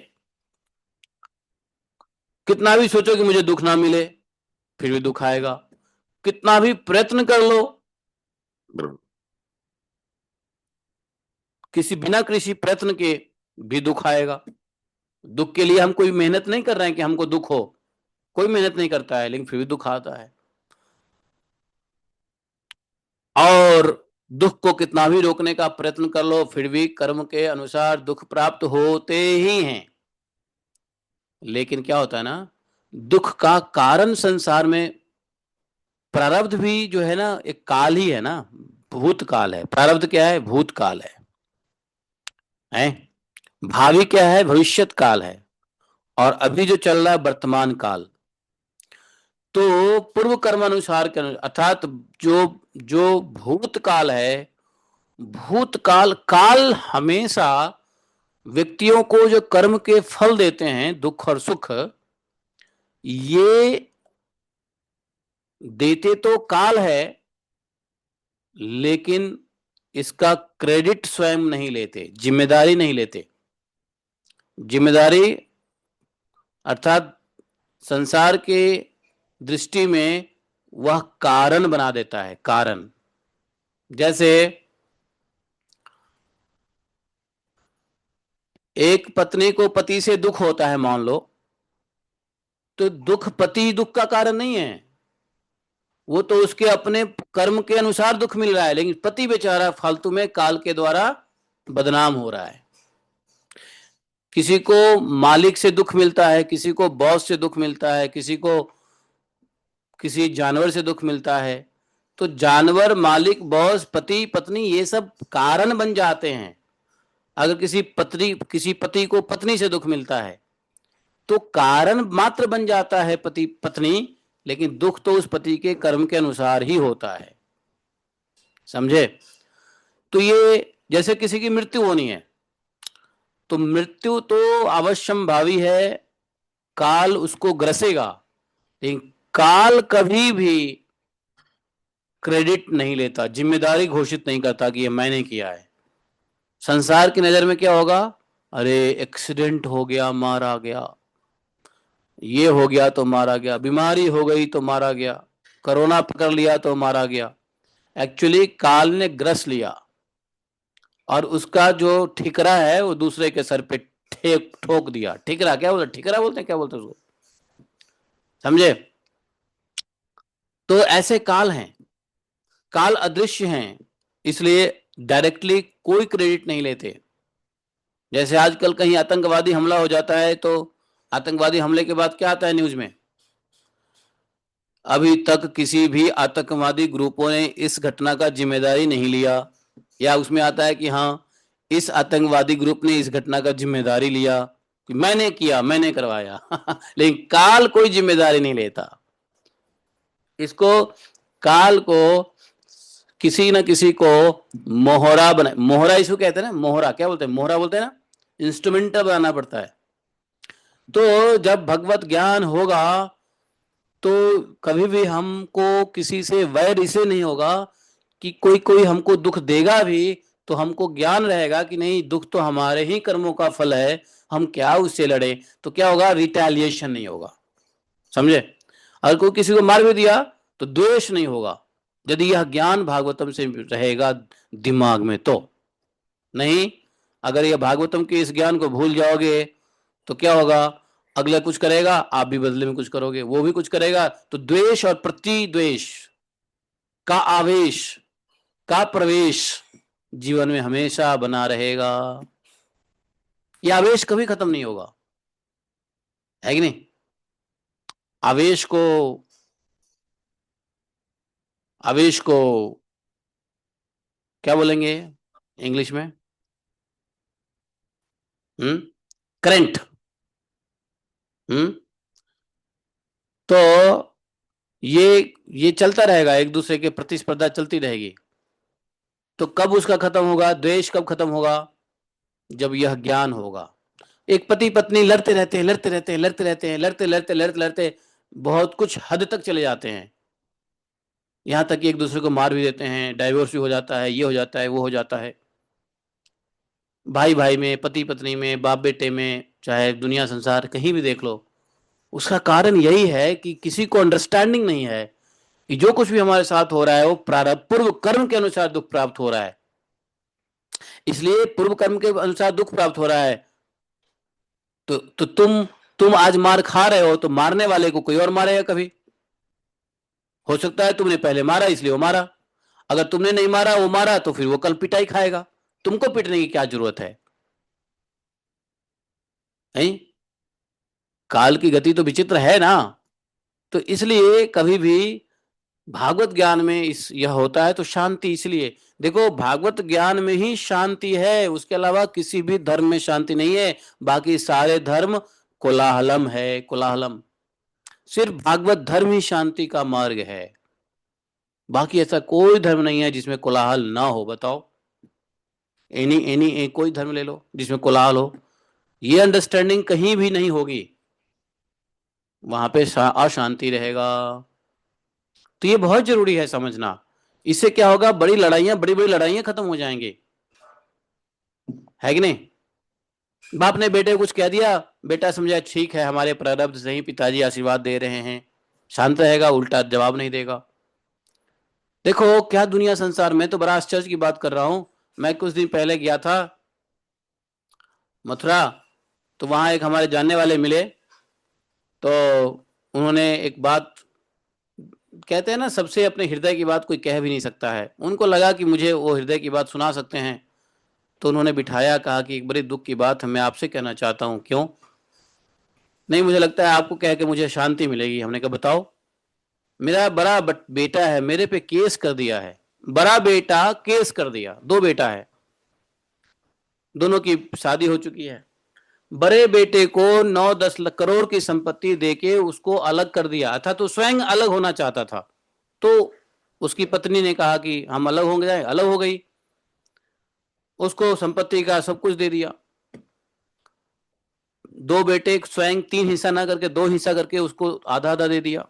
कितना भी सोचो कि मुझे दुख ना मिले, फिर भी दुख आएगा। कितना भी प्रयत्न कर लो, बिना किसी प्रयत्न के भी दुख आएगा। दुख के लिए हम कोई मेहनत नहीं कर रहे हैं कि हमको दुख हो, कोई मेहनत नहीं करता है, लेकिन फिर भी दुख आता है। और दुख को कितना भी रोकने का प्रयत्न कर लो, फिर भी कर्म के अनुसार दुख प्राप्त होते ही हैं। लेकिन क्या होता है ना, दुख का कारण संसार में प्रारब्ध भी जो है ना, एक काल ही है ना, भूतकाल है। प्रारब्ध क्या है? भूतकाल है। भावी क्या है? भविष्यत काल है। और अभी जो चल रहा है वर्तमान काल। तो पूर्व कर्मानुसार के अर्थात जो जो भूतकाल है, भूतकाल काल हमेशा व्यक्तियों को जो कर्म के फल देते हैं, दुख और सुख, ये देते तो काल है, लेकिन इसका क्रेडिट स्वयं नहीं लेते, जिम्मेदारी नहीं लेते। जिम्मेदारी अर्थात संसार के दृष्टि में वह कारण बना देता है, कारण। जैसे एक पत्नी को पति से दुख होता है मान लो, तो दुख पति दुख का कारण नहीं है, वो तो उसके अपने कर्म के अनुसार दुख मिल रहा है, लेकिन पति बेचारा फालतू में काल के द्वारा बदनाम हो रहा है। किसी को मालिक से दुख मिलता है, किसी को बॉस से दुख मिलता है, किसी को किसी जानवर से दुख मिलता है। तो जानवर, मालिक, बॉस, पति, पत्नी, ये सब कारण बन जाते हैं। अगर किसी पति को पत्नी से दुख मिलता है तो कारण मात्र बन जाता है पति पत्नी, लेकिन दुख तो उस पति के कर्म के अनुसार ही होता है। समझे? तो ये जैसे किसी की मृत्यु होनी है, तो मृत्यु तो अवश्यम भावी है, काल उसको ग्रसेगा, लेकिन काल कभी भी क्रेडिट नहीं लेता, जिम्मेदारी घोषित नहीं करता कि ये मैंने किया है। संसार की नजर में क्या होगा? अरे एक्सीडेंट हो गया, मारा गया, ये हो गया तो मारा गया, बीमारी हो गई तो मारा गया, कोरोना पकड़ लिया तो मारा गया। एक्चुअली काल ने ग्रस लिया और उसका जो ठिकरा है वो दूसरे के सर पे ठोक दिया। ठिकरा क्या बोलते? ठिकरा बोलते हैं, क्या बोलते हैं उसको? समझे? तो ऐसे काल हैं, काल अदृश्य हैं, इसलिए डायरेक्टली कोई क्रेडिट नहीं लेते। जैसे आजकल कहीं आतंकवादी हमला हो जाता है, तो आतंकवादी हमले के बाद क्या आता है न्यूज में? अभी तक किसी भी आतंकवादी ग्रुपों ने इस घटना का जिम्मेदारी नहीं लिया, या उसमें आता है कि हाँ इस आतंकवादी ग्रुप ने इस घटना का जिम्मेदारी लिया, कि मैंने किया, मैंने करवाया। लेकिन काल कोई जिम्मेदारी नहीं लेता। इसको, काल को किसी न किसी को मोहरा बना, मोहरा इसको कहते हैं ना, मोहरा क्या बोलते हैं? मोहरा बोलते हैं ना, इंस्ट्रूमेंटल बनाना पड़ता है। तो जब भगवत ज्ञान होगा तो कभी भी हमको किसी से वैर इसे नहीं होगा कि कोई कोई हमको दुख देगा भी, तो हमको ज्ञान रहेगा कि नहीं, दुख तो हमारे ही कर्मों का फल है, हम क्या उससे लड़े। तो क्या होगा? रिटेलिएशन नहीं होगा। समझे? अगर कोई किसी को मार भी दिया तो द्वेष नहीं होगा, यदि यह ज्ञान भागवतम से रहेगा दिमाग में तो। नहीं, अगर यह भागवतम के इस ज्ञान को भूल जाओगे तो क्या होगा? अगला कुछ करेगा, आप भी बदले में कुछ करोगे, वो भी कुछ करेगा, तो द्वेष और प्रतिद्वेष का आवेश का प्रवेश जीवन में हमेशा बना रहेगा। यह आवेश कभी खत्म नहीं होगा, है कि नहीं? आवेश को, आवेश को क्या बोलेंगे इंग्लिश में? करंट। हम्म तो ये चलता रहेगा, एक दूसरे के प्रतिस्पर्धा चलती रहेगी। तो कब उसका खत्म होगा? द्वेष कब खत्म होगा? जब यह ज्ञान होगा। एक पति पत्नी लड़ते रहते हैं, लड़ते रहते हैं, लड़ते रहते हैं, लड़ते लड़ते लड़ते लड़ते बहुत कुछ हद तक चले जाते हैं, यहां तक कि एक दूसरे को मार भी देते हैं, डाइवोर्स भी हो जाता है, ये हो जाता है, वो हो जाता है। भाई भाई में, पति पत्नी में, बाप बेटे में, चाहे दुनिया संसार कहीं भी देख लो, उसका कारण यही है कि किसी को अंडरस्टैंडिंग नहीं है कि जो कुछ भी हमारे साथ हो रहा है वो प्रारब्ध पूर्व कर्म के अनुसार दुख प्राप्त हो रहा है। इसलिए पूर्व कर्म के अनुसार दुख प्राप्त हो रहा है। तो तुम आज मार खा रहे हो, तो मारने वाले को कोई और मारेगा कभी। हो सकता है तुमने पहले मारा इसलिए वो मारा, अगर तुमने नहीं मारा वो मारा तो फिर वो कल पिटाई खाएगा। तुमको पिटने की क्या जरूरत है? नहीं, काल की गति तो विचित्र है ना। तो इसलिए कभी भी भागवत ज्ञान में इस यह होता है तो शांति, इसलिए देखो भागवत ज्ञान में ही शांति है, उसके अलावा किसी भी धर्म में शांति नहीं है। बाकी सारे धर्म कोलाहलम है, कोलाहलम। सिर्फ भागवत धर्म ही शांति का मार्ग है। बाकी ऐसा कोई धर्म नहीं है जिसमें कोलाहल ना हो, बताओ। कोई धर्म ले लो जिसमें कोलाहल हो, ये अंडरस्टैंडिंग कहीं भी नहीं होगी, वहां पे अशांति रहेगा। तो ये बहुत जरूरी है समझना। इससे क्या होगा, बड़ी बड़ी लड़ाइयां खत्म हो जाएंगी, है कि नहीं। बाप ने बेटे को कुछ कह दिया, बेटा समझा ठीक है हमारे प्रारब्ध से ही पिताजी आशीर्वाद दे रहे हैं, शांत रहेगा, उल्टा जवाब नहीं देगा। देखो क्या दुनिया संसार में, तो बड़ा आश्चर्य की बात कर रहा हूं। मैं कुछ दिन पहले गया था मथुरा, तो वहां एक हमारे जानने वाले मिले। तो उन्होंने एक बात, कहते हैं ना सबसे अपने हृदय की बात कोई कह भी नहीं सकता है, उनको लगा कि मुझे वो हृदय की बात सुना सकते हैं। तो उन्होंने बिठाया, कहा कि एक बड़ी दुख की बात है, मैं आपसे कहना चाहता हूँ। क्यों? नहीं, मुझे लगता है आपको कह के मुझे शांति मिलेगी। हमने कहा बताओ। मेरा बड़ा बेटा है, मेरे पे केस कर दिया है। बड़ा बेटा केस कर दिया, दो बेटा है, दोनों की शादी हो चुकी है। बड़े बेटे को 9-10 करोड़ की संपत्ति देके उसको अलग कर दिया था, तो स्वयं अलग होना चाहता था। तो उसकी पत्नी ने कहा कि हम अलग होंगे, जाए, अलग हो गई। उसको संपत्ति का सब कुछ दे दिया। दो बेटे स्वयं 3 हिस्सा ना करके 2 हिस्सा करके उसको आधा आधा दे दिया।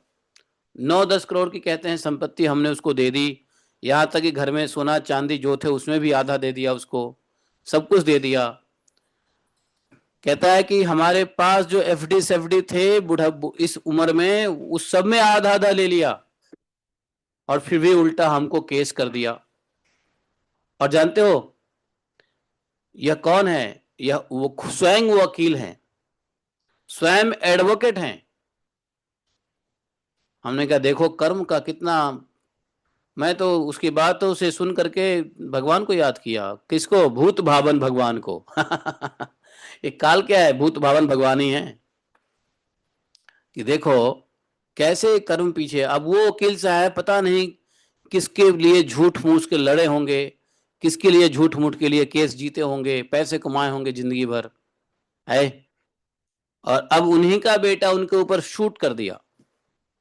9-10 करोड़ की कहते हैं संपत्ति हमने उसको दे दी। यहां तक कि घर में सोना चांदी जो थे उसमें भी आधा दे दिया उसको, सब कुछ दे दिया। कहता है कि हमारे पास जो एफडी सेफडी थे बुढ़ा इस उम्र में, उस सब में आधा आधा ले लिया, और फिर भी उल्टा हमको केस कर दिया। और जानते हो यह कौन है? यह वो स्वयं वकील हैं, स्वयं एडवोकेट हैं। हमने कहा देखो कर्म का कितना। मैं तो उसकी बातों से सुन करके भगवान को याद किया। किसको? भूत भावन भगवान को। एक काल क्या है, भूत भावन भगवान ही है। कि देखो कैसे कर्म पीछे। अब वो वकील साहब पता नहीं किसके लिए झूठ मूठ के लड़े होंगे, किसके लिए झूठ मूठ के लिए केस जीते होंगे, पैसे कमाए होंगे जिंदगी भर, है। और अब उन्हीं का बेटा उनके ऊपर शूट कर दिया,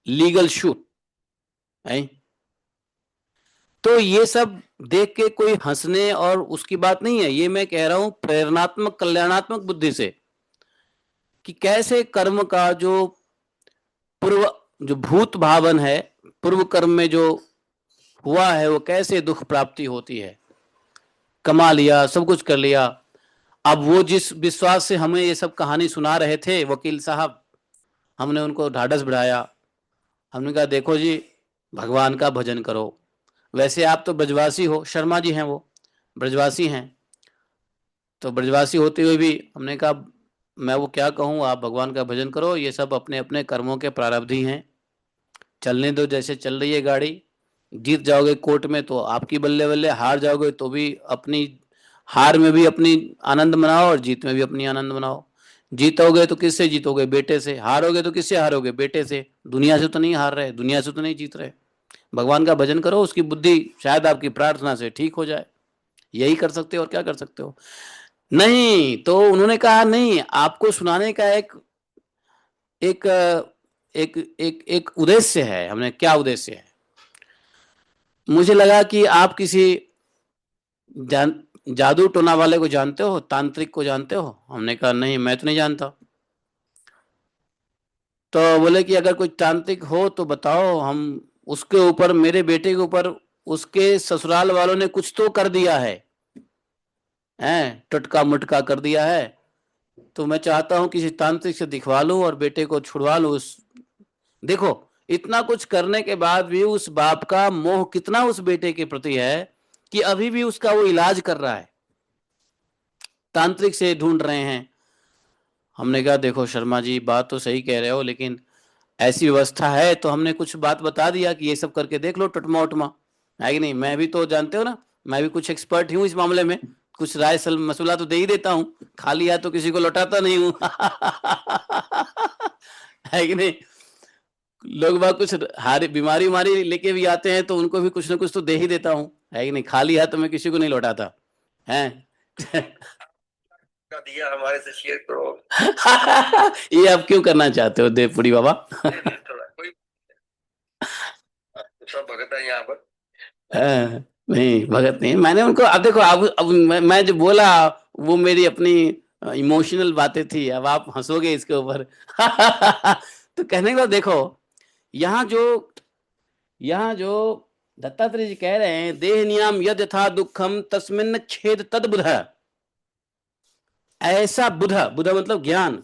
लीगल शूट, है। तो ये सब देख के कोई हंसने और उसकी बात नहीं है, ये मैं कह रहा हूं प्रेरणात्मक कल्याणात्मक बुद्धि से, कि कैसे कर्म का जो पूर्व, जो भूत भावन है, पूर्व कर्म में जो हुआ है वो कैसे दुख प्राप्ति होती है। कमा लिया, सब कुछ कर लिया। अब वो जिस विश्वास से हमें ये सब कहानी सुना रहे थे वकील साहब, हमने उनको ढाढ़स बढ़ाया। हमने कहा देखो जी, भगवान का भजन करो। वैसे आप तो ब्रजवासी हो, शर्मा जी हैं वो, ब्रजवासी हैं। तो ब्रजवासी होते हुए भी हमने कहा मैं वो क्या कहूँ, आप भगवान का भजन करो, ये सब अपने अपने कर्मों के प्रारब्ध ही हैं। चलने दो जैसे चल रही है गाड़ी। जीत जाओगे कोर्ट में तो आपकी बल्ले बल्ले, हार जाओगे तो भी अपनी, हार में भी अपनी आनंद मनाओ और जीत में भी अपनी आनंद मनाओ। जीतोगे तो किससे जीतोगे? बेटे से। हारोगे तो किससे हारोगे? बेटे से। दुनिया से तो नहीं हार रहे, दुनिया से तो नहीं जीत रहे। भगवान का भजन करो, उसकी बुद्धि शायद आपकी प्रार्थना से ठीक हो जाए। यही कर सकते हो और क्या कर सकते हो। नहीं, तो उन्होंने कहा नहीं, आपको सुनाने का एक एक एक एक उद्देश्य है। हमने क्या उद्देश्य है? मुझे लगा कि आप किसी जान जादू टोना वाले को जानते हो, तांत्रिक को जानते हो। हमने कहा नहीं, मैं तो नहीं जानता। तो बोले कि अगर कोई तांत्रिक हो तो बताओ, हम उसके ऊपर, मेरे बेटे के ऊपर उसके ससुराल वालों ने कुछ तो कर दिया है, हैं, टुटका मुटका कर दिया है। तो मैं चाहता हूं किसी तांत्रिक से दिखवा लूं और बेटे को छुड़वा लूं उस। देखो, इतना कुछ करने के बाद भी उस बाप का मोह कितना उस बेटे के प्रति है कि अभी भी उसका वो इलाज कर रहा है, तांत्रिक से ढूंढ रहे हैं। हमने कहा देखो शर्मा जी, बात तो सही कह रहे हो, लेकिन ऐसी व्यवस्था है तो हमने कुछ बात बता दिया कि ये सब करके देख लो, टटमा उटमा, है कि नहीं। मैं भी तो जानते हो ना, मैं भी कुछ एक्सपर्ट हूँ इस मामले में, कुछ राय सल मसला तो दे ही देता हूँ, खाली हाथ तो किसी को लौटाता नहीं हूँ। है कि नहीं। लोग बाग कुछ हारी बीमारी उमारी लेके भी आते हैं तो उनको भी कुछ ना कुछ तो दे ही देता हूँ, है कि नहीं। खाली हाथ तो मैं किसी को नहीं लौटाता है। दिया हमारे से शेयर करो। ये आप क्यों करना चाहते हो देवपुरी बाबा? थोड़ा कोई सब भगत है यहाँ पर। नहीं भगत नहीं, मैंने उनको, अब देखो, अब मैं जो बोला वो मेरी अपनी इमोशनल बातें थी, अब आप हंसोगे इसके ऊपर। तो कहने को देखो, यहाँ जो यहाँ जो दत्तात्रेय जी कह रहे हैं, देह नियम यद यथा दुखम तस्मिन् छेद तद बुध, ऐसा बुध, बुध मतलब ज्ञान,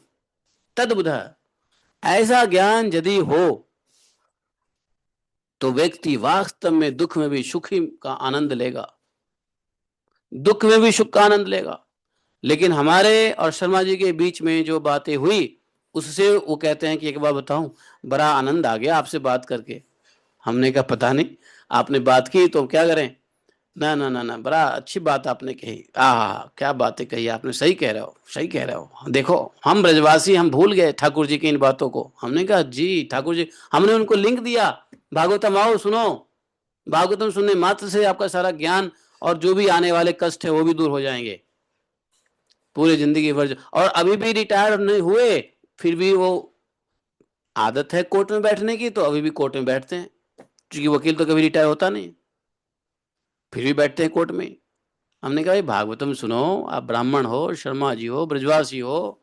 तद बुध, ऐसा ज्ञान यदि हो तो व्यक्ति वास्तव में दुख में भी सुखी का आनंद लेगा, दुख में भी सुख का आनंद लेगा। लेकिन हमारे और शर्मा जी के बीच में जो बातें हुई, उससे वो कहते हैं कि एक बार बताऊं, बड़ा आनंद आ गया आपसे बात करके। हमने कहा पता नहीं, आपने बात की तो क्या करें। ना ना ना ना, बड़ा अच्छी बात आपने कही, क्या बातें कही आपने, सही कह रहे हो, सही कह रहे हो। देखो हम ब्रजवासी, हम भूल गए ठाकुर जी की इन बातों को। हमने कहा जी ठाकुर जी, हमने उनको लिंक दिया, भागवतम आओ सुनो, भागवतम सुनने मात्र से आपका सारा ज्ञान और जो भी आने वाले कष्ट है वो भी दूर हो जाएंगे पूरी जिंदगी भर। और अभी भी रिटायर नहीं हुए, फिर भी वो आदत है कोर्ट में बैठने की, तो अभी भी कोर्ट में बैठते हैं, क्योंकि वकील तो कभी रिटायर होता नहीं, फिर भी बैठते हैं कोर्ट में। हमने कहा भाई भागवतम सुनो, आप ब्राह्मण हो, शर्मा जी हो, ब्रजवासी हो,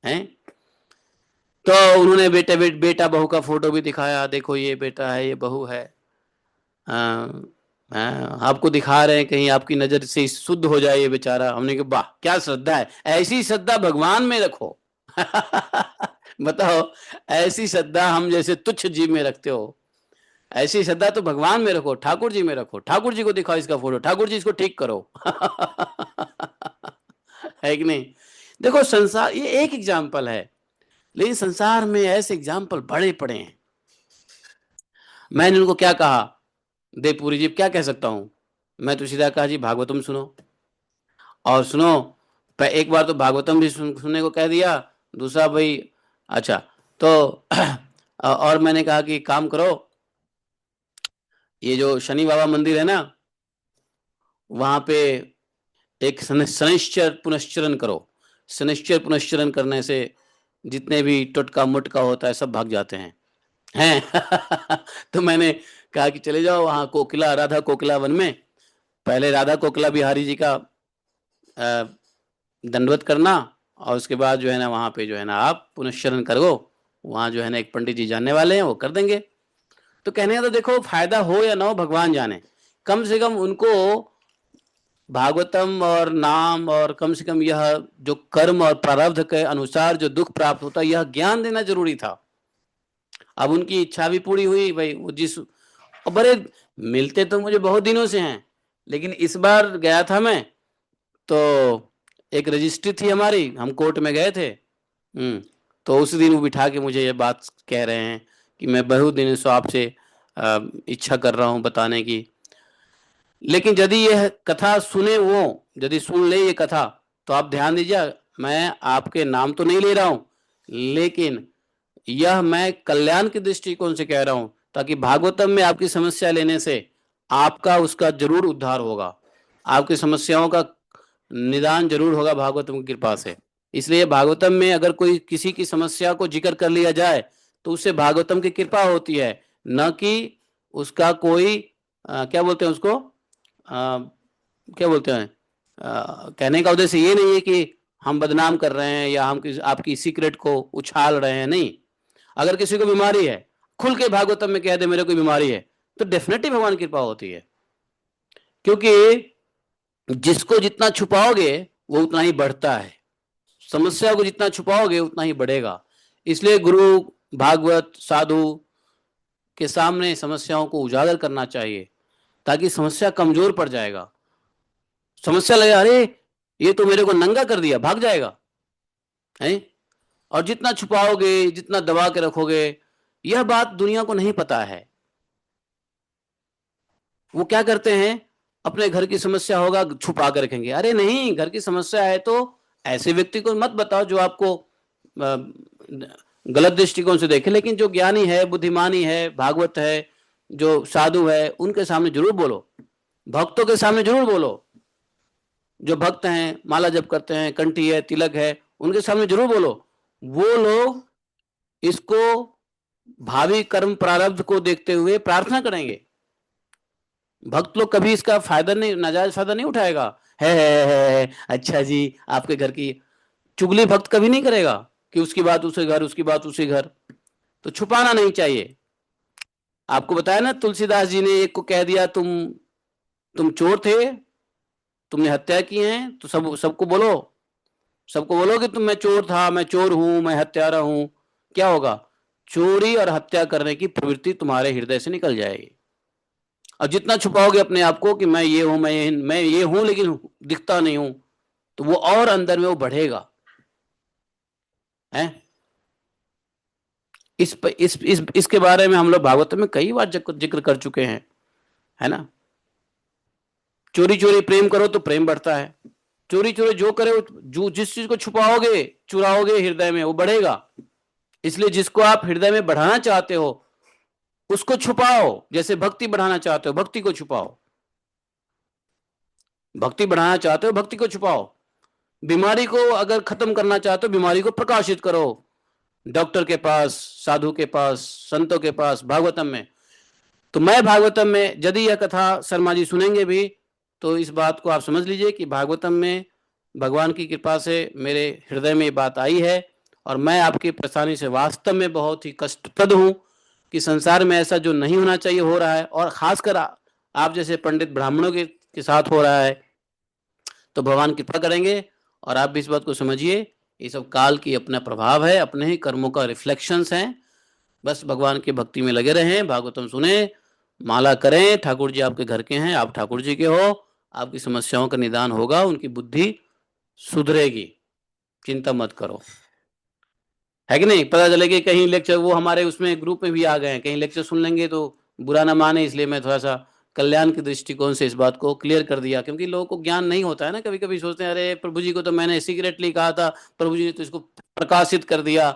हैं। तो उन्होंने बेटा बहू का फोटो भी दिखाया, देखो ये बेटा है, ये बहू है। हाँ, हाँ, आपको दिखा रहे हैं कहीं आपकी नजर से शुद्ध हो जाए ये बेचारा। हमने कहा वाह क्या श्रद्धा है, ऐसी श्रद्धा भगवान में रखो। बताओ, ऐसी श्रद्धा हम जैसे तुच्छ जीव में रखते हो, ऐसी श्रद्धा तो भगवान में रखो, ठाकुर जी में रखो, ठाकुर जी को दिखाओ इसका फोटो, ठाकुर जी इसको ठीक करो। है कि नहीं। देखो संसार, ये एक एग्जाम्पल है, लेकिन संसार में ऐसे एग्जाम्पल बड़े पड़े हैं। मैंने उनको क्या कहा, देवपुरी जी क्या कह सकता हूं, मैं तो सीधा कहा जी भागवतम सुनो, और सुनो, एक बार तो भागवतम भी सुनने को कह दिया, दूसरा भाई, अच्छा, तो और मैंने कहा कि काम करो, ये जो शनि बाबा मंदिर है ना, वहां पे एक शनिश्चर पुनश्चरण करो। शनिश्चर पुनश्चरण करने से जितने भी टुटका मुटका होता है सब भाग जाते हैं। तो मैंने कहा कि चले जाओ वहाँ कोकिला, राधा कोकिला वन में, पहले राधा कोकिला बिहारी जी का दंडवत करना, और उसके बाद जो है ना वहाँ पे जो है ना आप पुनश्चरण करो, वहाँ जो है ना एक पंडित जी जानने वाले हैं, वो कर देंगे। तो कहने का तो देखो, फायदा हो या ना हो भगवान जाने, कम से कम उनको भागवतम और नाम, और कम से कम यह जो कर्म और प्रारब्ध के अनुसार जो दुख प्राप्त होता है, यह ज्ञान देना जरूरी था। अब उनकी इच्छा भी पूरी हुई भाई, वो जिस, और बड़े मिलते तो मुझे बहुत दिनों से हैं, लेकिन इस बार गया था मैं, तो एक रजिस्ट्री थी हमारी, हम कोर्ट में गए थे। तो उस दिन वो बिठा के मुझे ये बात कह रहे हैं कि मैं बहुत दिनों से आपसे इच्छा कर रहा हूँ बताने की, लेकिन यदि यह कथा सुने वो, यदि सुन ले ये कथा, तो आप ध्यान दीजिए, मैं आपके नाम तो नहीं ले रहा हूं, लेकिन यह मैं कल्याण के दृष्टिकोण से कह रहा हूं, ताकि भागवतम में आपकी समस्या लेने से आपका उसका जरूर उद्धार होगा, आपकी समस्याओं का निदान जरूर होगा भागवतम की कृपा से। इसलिए भागवतम में अगर कोई किसी की समस्या को जिक्र कर लिया जाए तो उससे भागवतम की कृपा होती है, न कि उसका कोई क्या बोलते हैं उसको, क्या बोलते हैं, कहने का उद्देश्य ये नहीं है कि हम बदनाम कर रहे हैं या हम आपकी सीक्रेट को उछाल रहे हैं, नहीं। अगर किसी को बीमारी है, खुल के भागवतम में कह दे मेरे को बीमारी है, तो डेफिनेटली भगवान की कृपा होती है। क्योंकि जिसको जितना छुपाओगे वो उतना ही बढ़ता है, समस्या को जितना छुपाओगे उतना ही बढ़ेगा। इसलिए गुरु, भागवत, साधु के सामने समस्याओं को उजागर करना चाहिए, ताकि समस्या कमजोर पड़ जाएगा। समस्या लगे अरे ये तो मेरे को नंगा कर दिया, भाग जाएगा है। और जितना छुपाओगे, जितना दबा के रखोगे, यह बात दुनिया को नहीं पता है। वो क्या करते हैं, अपने घर की समस्या होगा छुपा कर रखेंगे। अरे नहीं, घर की समस्या है तो ऐसे व्यक्ति को मत बताओ जो आपको गलत दृष्टिकोण से देखे, लेकिन जो ज्ञानी है, बुद्धिमानी है, भागवत है, जो साधु है, उनके सामने जरूर बोलो, भक्तों के सामने जरूर बोलो। जो भक्त हैं, माला जप करते हैं, कंठी है, तिलक है, उनके सामने जरूर बोलो। वो लोग इसको भावी कर्म प्रारब्ध को देखते हुए प्रार्थना करेंगे। भक्त लोग कभी इसका फायदा नहीं, नाजायज फायदा नहीं उठाएगा। है अच्छा जी, आपके घर की चुगली भक्त कभी नहीं करेगा कि उसकी बात उसे घर, उसकी बात उसी घर। तो छुपाना नहीं चाहिए। आपको बताया ना, तुलसीदास जी ने एक को कह दिया तुम चोर थे, तुमने हत्या की है, तो सबको बोलो कि मैं चोर था, मैं चोर हूं, मैं हत्यारा हूं। क्या होगा, चोरी और हत्या करने की प्रवृत्ति तुम्हारे हृदय से निकल जाएगी। और जितना छुपाओगे अपने आप को कि मैं ये हूं, मैं ये हूं लेकिन दिखता नहीं हूं, तो वो और अंदर में वो बढ़ेगा है। इसके बारे में हम लोग भागवत में कई बार जिक्र कर चुके हैं, है ना। चोरी चोरी प्रेम करो तो प्रेम बढ़ता है। चोरी चोरी जो करे, जो जिस चीज को छुपाओगे, चुराओगे हृदय में, वो बढ़ेगा। इसलिए जिसको आप हृदय में बढ़ाना चाहते हो उसको छुपाओ। जैसे भक्ति बढ़ाना चाहते हो, भक्ति को छुपाओ। भक्ति बढ़ाना चाहते हो, भक्ति को छुपाओ। बीमारी को अगर खत्म करना चाहते हो, बीमारी को प्रकाशित करो। डॉक्टर के पास, साधु के पास, संतों के पास, भागवतम में। तो मैं भागवतम में, यदि यह कथा शर्मा जी सुनेंगे भी, तो इस बात को आप समझ लीजिए कि भागवतम में भगवान की कृपा से मेरे हृदय में ये बात आई है। और मैं आपकी परेशानी से वास्तव में बहुत ही कष्टप्रद हूँ कि संसार में ऐसा जो नहीं होना चाहिए हो रहा है, और खासकर आप जैसे पंडित ब्राह्मणों के साथ हो रहा है। तो भगवान कृपा करेंगे। और आप भी इस बात को समझिए, ये सब काल की अपना प्रभाव है, अपने ही कर्मों का रिफ्लेक्शंस हैं। बस भगवान की भक्ति में लगे रहें, भागवतम सुने, माला करें। ठाकुर जी आपके घर के हैं, आप ठाकुर जी के हो, आपकी समस्याओं का निदान होगा, उनकी बुद्धि सुधरेगी, चिंता मत करो, है कि नहीं। पता चले कि कहीं लेक्चर, वो हमारे उसमें ग्रुप में भी आ गए हैं, कहीं लेक्चर सुन लेंगे तो बुरा ना माने, इसलिए मैं थोड़ा सा कल्याण के दृष्टिकोण से इस बात को क्लियर कर दिया। क्योंकि लोगों को ज्ञान नहीं होता है ना, कभी कभी सोचते हैं अरे प्रभु जी को तो मैंने सीक्रेटली कहा था, प्रभु जी ने तो इसको प्रकाशित कर दिया।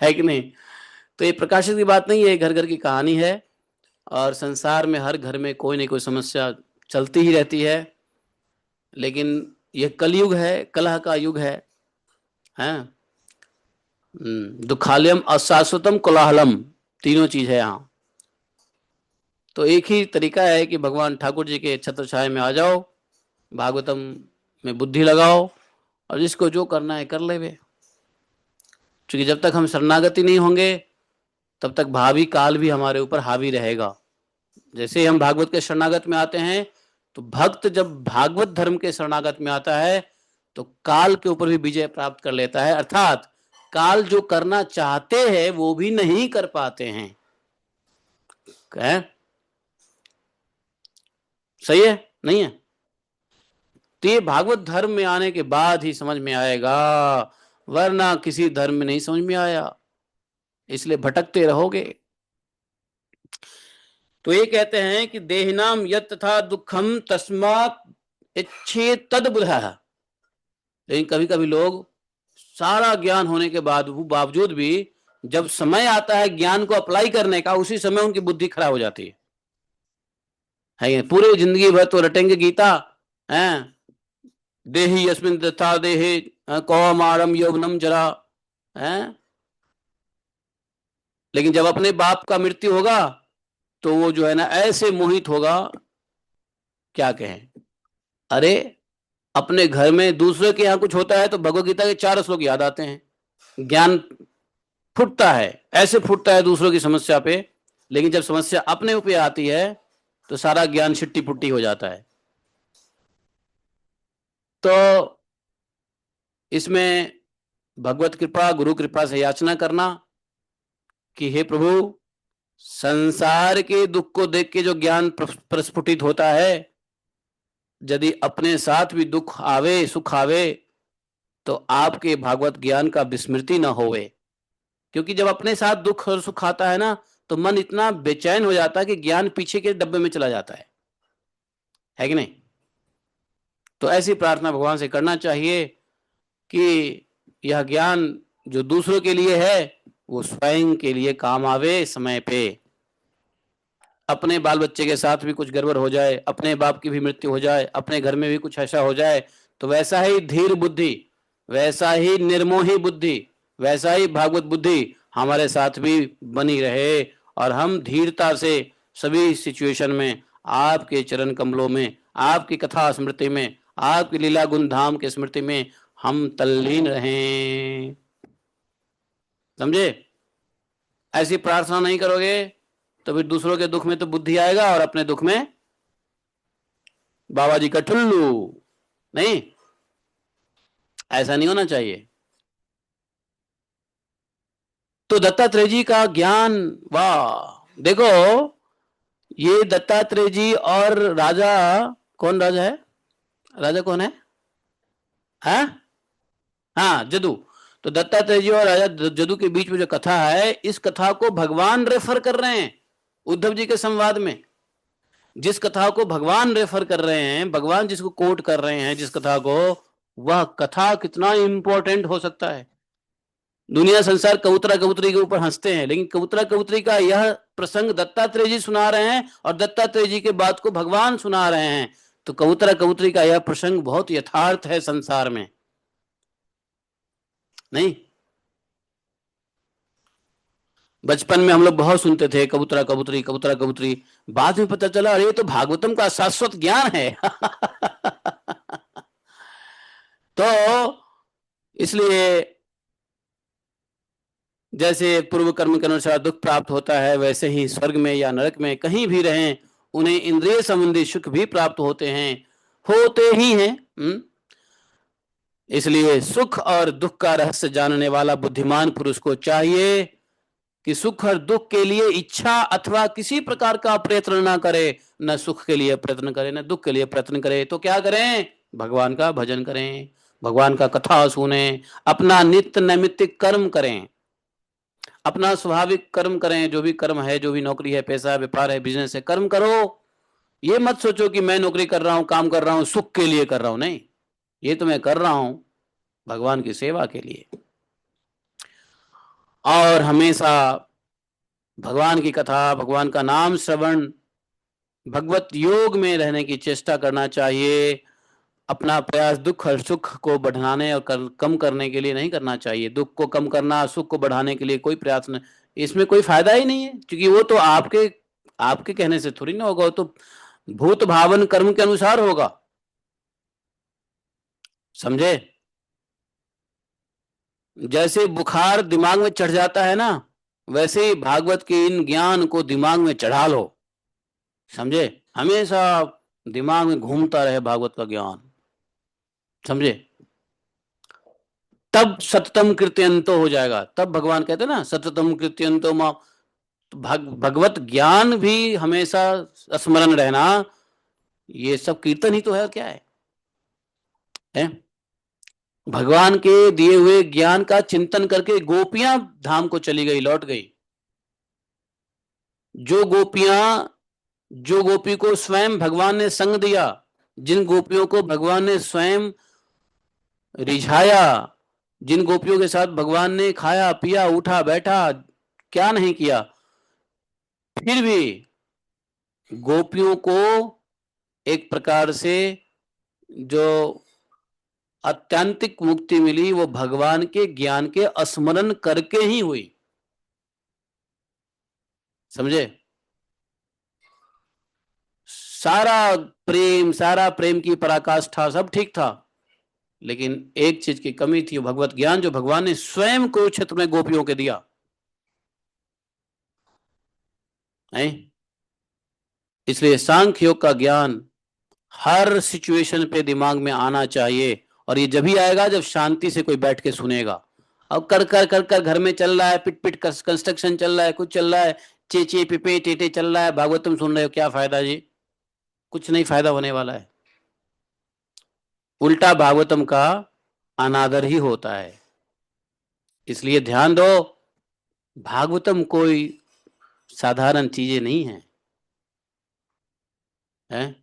है कि नहीं। तो ये प्रकाशित की बात नहीं है, घर घर की कहानी है। और संसार में हर घर में कोई ना कोई समस्या चलती ही रहती है। लेकिन यह कलयुग है, कलह का युग है। दुखालयम, अशाश्वतम, कोलाहलम, तीनों चीज है यहाँ। तो एक ही तरीका है कि भगवान ठाकुर जी के छत्र छाया में आ जाओ, भागवतम में बुद्धि लगाओ, और जिसको जो करना है कर ले वे। क्योंकि जब तक हम शरणागति नहीं होंगे तब तक भावी काल भी हमारे ऊपर हावी रहेगा। जैसे हम भागवत के शरणागत में आते हैं, तो भक्त जब भागवत धर्म के शरणागत में आता है तो काल के ऊपर भी विजय प्राप्त कर लेता है। अर्थात काल जो करना चाहते हैं वो भी नहीं कर पाते हैं। सही है, नहीं है। तो ये भागवत धर्म में आने के बाद ही समझ में आएगा, वरना किसी धर्म में नहीं समझ में आया, इसलिए भटकते रहोगे। तो ये कहते हैं कि देहिनाम यत तथा दुखम तस्मात् इच्छे तद बुधा। लेकिन कभी कभी लोग सारा ज्ञान होने के बाद बावजूद भी जब समय आता है ज्ञान को अप्लाई करने का, उसी समय उनकी बुद्धि खराब हो जाती है। पूरे जिंदगी भर तो रटेंगे गीता, है देहि यस्मिन तथा देहे कौमारम यौवनम जरा, है। लेकिन जब अपने बाप का मृत्यु होगा तो वो जो है ना ऐसे मोहित होगा, क्या कहें। अरे अपने घर में दूसरे के यहाँ कुछ होता है तो भगवत गीता के 4 श्लोक याद आते हैं, ज्ञान फुटता है, ऐसे फुटता है दूसरों की समस्या पे। लेकिन जब समस्या अपने ऊपर आती है तो सारा ज्ञान छिट्टी पुट्टी हो जाता है। तो इसमें भगवत कृपा, गुरु कृपा से याचना करना कि हे प्रभु, संसार के दुख को देख के जो ज्ञान प्रस्फुटित होता है, यदि अपने साथ भी दुख आवे सुख आवे तो आपके भागवत ज्ञान का विस्मृति न होवे। क्योंकि जब अपने साथ दुख और सुख आता है ना, तो मन इतना बेचैन हो जाता है कि ज्ञान पीछे के डब्बे में चला जाता है कि नहीं? तो ऐसी प्रार्थना भगवान से करना चाहिए कि यह ज्ञान जो दूसरों के लिए है वो स्वयं के लिए काम आवे समय पे। अपने बाल बच्चे के साथ भी कुछ गड़बड़ हो जाए, अपने बाप की भी मृत्यु हो जाए, अपने घर में भी कुछ ऐसा हो जाए, तो वैसा ही धीर बुद्धि, वैसा ही निर्मोही बुद्धि, वैसा ही भागवत बुद्धि हमारे साथ भी बनी रहे और हम धीरता से सभी सिचुएशन में आपके चरण कमलों में, आपकी कथा स्मृति में, आपकी लीला गुण धाम के स्मृति में हम तल्लीन रहें। समझे? ऐसी प्रार्थना नहीं करोगे तो फिर दूसरों के दुख में तो बुद्धि आएगा और अपने दुख में बाबा जी का ठुल्लू। नहीं, ऐसा नहीं होना चाहिए। तो दत्तात्रेय जी का ज्ञान, वाह! देखो, ये दत्तात्रेय जी और राजा, कौन राजा है? राजा कौन है? हाँ हाँ, जदू। तो दत्तात्रेय जी और राजा जदू के बीच में जो कथा है, इस कथा को भगवान रेफर कर रहे हैं उद्धव जी के संवाद में। जिस कथा को भगवान रेफर कर रहे हैं, भगवान जिसको कोट कर रहे हैं, जिस कथा को, वह कथा कितना इंपॉर्टेंट हो सकता है। दुनिया संसार कबूतरा कबूतरी के ऊपर हंसते हैं, लेकिन कबूतरा कबूतरी का यह प्रसंग दत्तात्रेय जी सुना रहे हैं और दत्तात्रेय जी के बात को भगवान सुना रहे हैं। तो कबूतरा कबूतरी का यह प्रसंग बहुत यथार्थ है संसार में। नहीं, बचपन में हम लोग बहुत सुनते थे कबूतरा कबूतरी कबूतरा कबूतरी। बाद में पता चला अरे ये तो भागवतम का शाश्वत ज्ञान है। तो इसलिए जैसे पूर्व कर्म के अनुसार दुख प्राप्त होता है, वैसे ही स्वर्ग में या नरक में कहीं भी रहें, उन्हें इंद्रिय संबंधी सुख भी प्राप्त होते हैं, होते ही हैं। इसलिए सुख और दुख का रहस्य जानने वाला बुद्धिमान पुरुष को चाहिए कि सुख और दुख के लिए इच्छा अथवा किसी प्रकार का प्रयत्न ना करे, न सुख के लिए प्रयत्न करे न दुख के लिए प्रयत्न करे। तो क्या करें? भगवान का भजन करें, भगवान का कथा सुने, अपना नित्य नैमित्तिक कर्म करें, अपना स्वाभाविक कर्म करें। जो भी कर्म है, जो भी नौकरी है, पैसा है, व्यापार है, बिजनेस है, कर्म करो। ये मत सोचो कि मैं नौकरी कर रहा हूं, काम कर रहा हूं, सुख के लिए कर रहा हूं। नहीं, ये तो मैं कर रहा हूं भगवान की सेवा के लिए। और हमेशा भगवान की कथा, भगवान का नाम श्रवण, भगवत योग में रहने की चेष्टा करना चाहिए। अपना प्रयास दुख और सुख को बढ़ाने और कम करने के लिए नहीं करना चाहिए। दुख को कम करना, सुख को बढ़ाने के लिए कोई प्रयास नहीं, इसमें कोई फायदा ही नहीं है। क्योंकि वो तो आपके आपके कहने से थोड़ी ना होगा, वो तो भूत भावन कर्म के अनुसार होगा। समझे? जैसे बुखार दिमाग में चढ़ जाता है ना, वैसे ही भागवत के इन ज्ञान को दिमाग में चढ़ा लो। समझे? हमेशा दिमाग में घूमता रहे भागवत का ज्ञान। समझे? तब सततम कृत्यंतो हो जाएगा। तब भगवान कहते हैं ना, सततम कृत्यंतो मां। भगवत ज्ञान भी हमेशा स्मरण रहना, ये सब कीर्तन ही तो है। क्या है? भगवान के दिए हुए ज्ञान का चिंतन करके गोपियां धाम को चली गई, लौट गई। जो गोपियां, जो गोपी को स्वयं भगवान ने संग दिया, जिन गोपियों को भगवान ने स्वयं रिझाया, जिन गोपियों के साथ भगवान ने खाया पिया उठा बैठा, क्या नहीं किया, फिर भी गोपियों को एक प्रकार से जो अत्यंतिक मुक्ति मिली, वो भगवान के ज्ञान के स्मरण करके ही हुई। समझे? सारा प्रेम की पराकाष्ठा सब ठीक था, लेकिन एक चीज की कमी थी, भगवत ज्ञान जो भगवान ने स्वयं कुरुक्षेत्र में गोपियों के दिया है। इसलिए सांख्य योग का ज्ञान हर सिचुएशन पे दिमाग में आना चाहिए, और ये जब ही आएगा जब शांति से कोई बैठ के सुनेगा। अब कर कर कर कर घर में चल रहा है, पिट पिट कंस्ट्रक्शन चल रहा है, कुछ चल रहा है, चे चे पिपे टेटे चल रहा है, भागवतम सुन रहे हो, क्या फायदा जी? कुछ नहीं फायदा होने वाला है। उल्टा भागवतम का अनादर ही होता है। इसलिए ध्यान दो, भागवतम कोई साधारण चीजें नहीं है, हैं?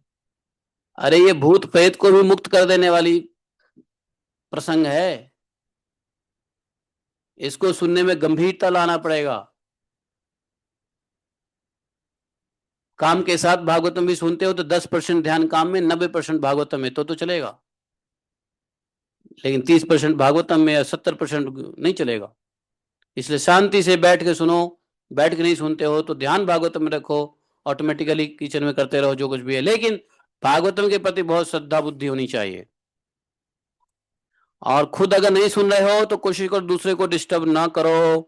अरे ये भूत प्रेत को भी मुक्त कर देने वाली प्रसंग है। इसको सुनने में गंभीरता लाना पड़ेगा। काम के साथ भागवतम भी सुनते हो तो 10% ध्यान काम में, 90% भागवतम में, तो चलेगा। लेकिन 30% भागवतम में या 70% नहीं चलेगा। इसलिए शांति से बैठ के सुनो। बैठ के नहीं सुनते हो तो ध्यान भागवतम में रखो, ऑटोमेटिकली किचन में करते रहो जो कुछ भी है, लेकिन भागवतम के प्रति बहुत श्रद्धा बुद्धि होनी चाहिए। और खुद अगर नहीं सुन रहे हो तो कोशिश करो दूसरे को डिस्टर्ब ना करो।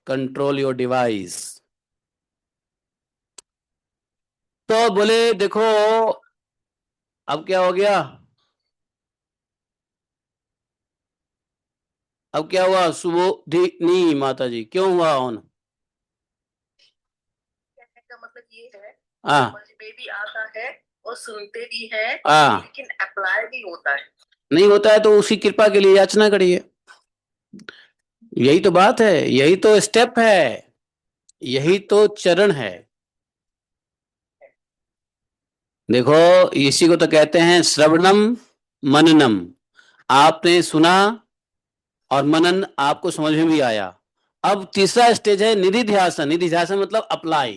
Control your device. तो बोले देखो, अब क्या हो गया? अब क्या हुआ सुबोधिनी माता जी, क्यों हुआ ऑन? कहने का मतलब ये है, समझ में भी आता है और सुनते भी हैं, लेकिन अप्लाई भी होता है। नहीं होता है तो उसकी कृपा के लिए याचना करिए। यही तो बात है, यही तो स्टेप है, यही तो चरण है। देखो, इसी को तो कहते हैं श्रवणम मननम। आपने सुना और मनन आपको समझ में भी आया। अब तीसरा स्टेज है निधिध्यासन। निधिध्यासन मतलब अप्लाई।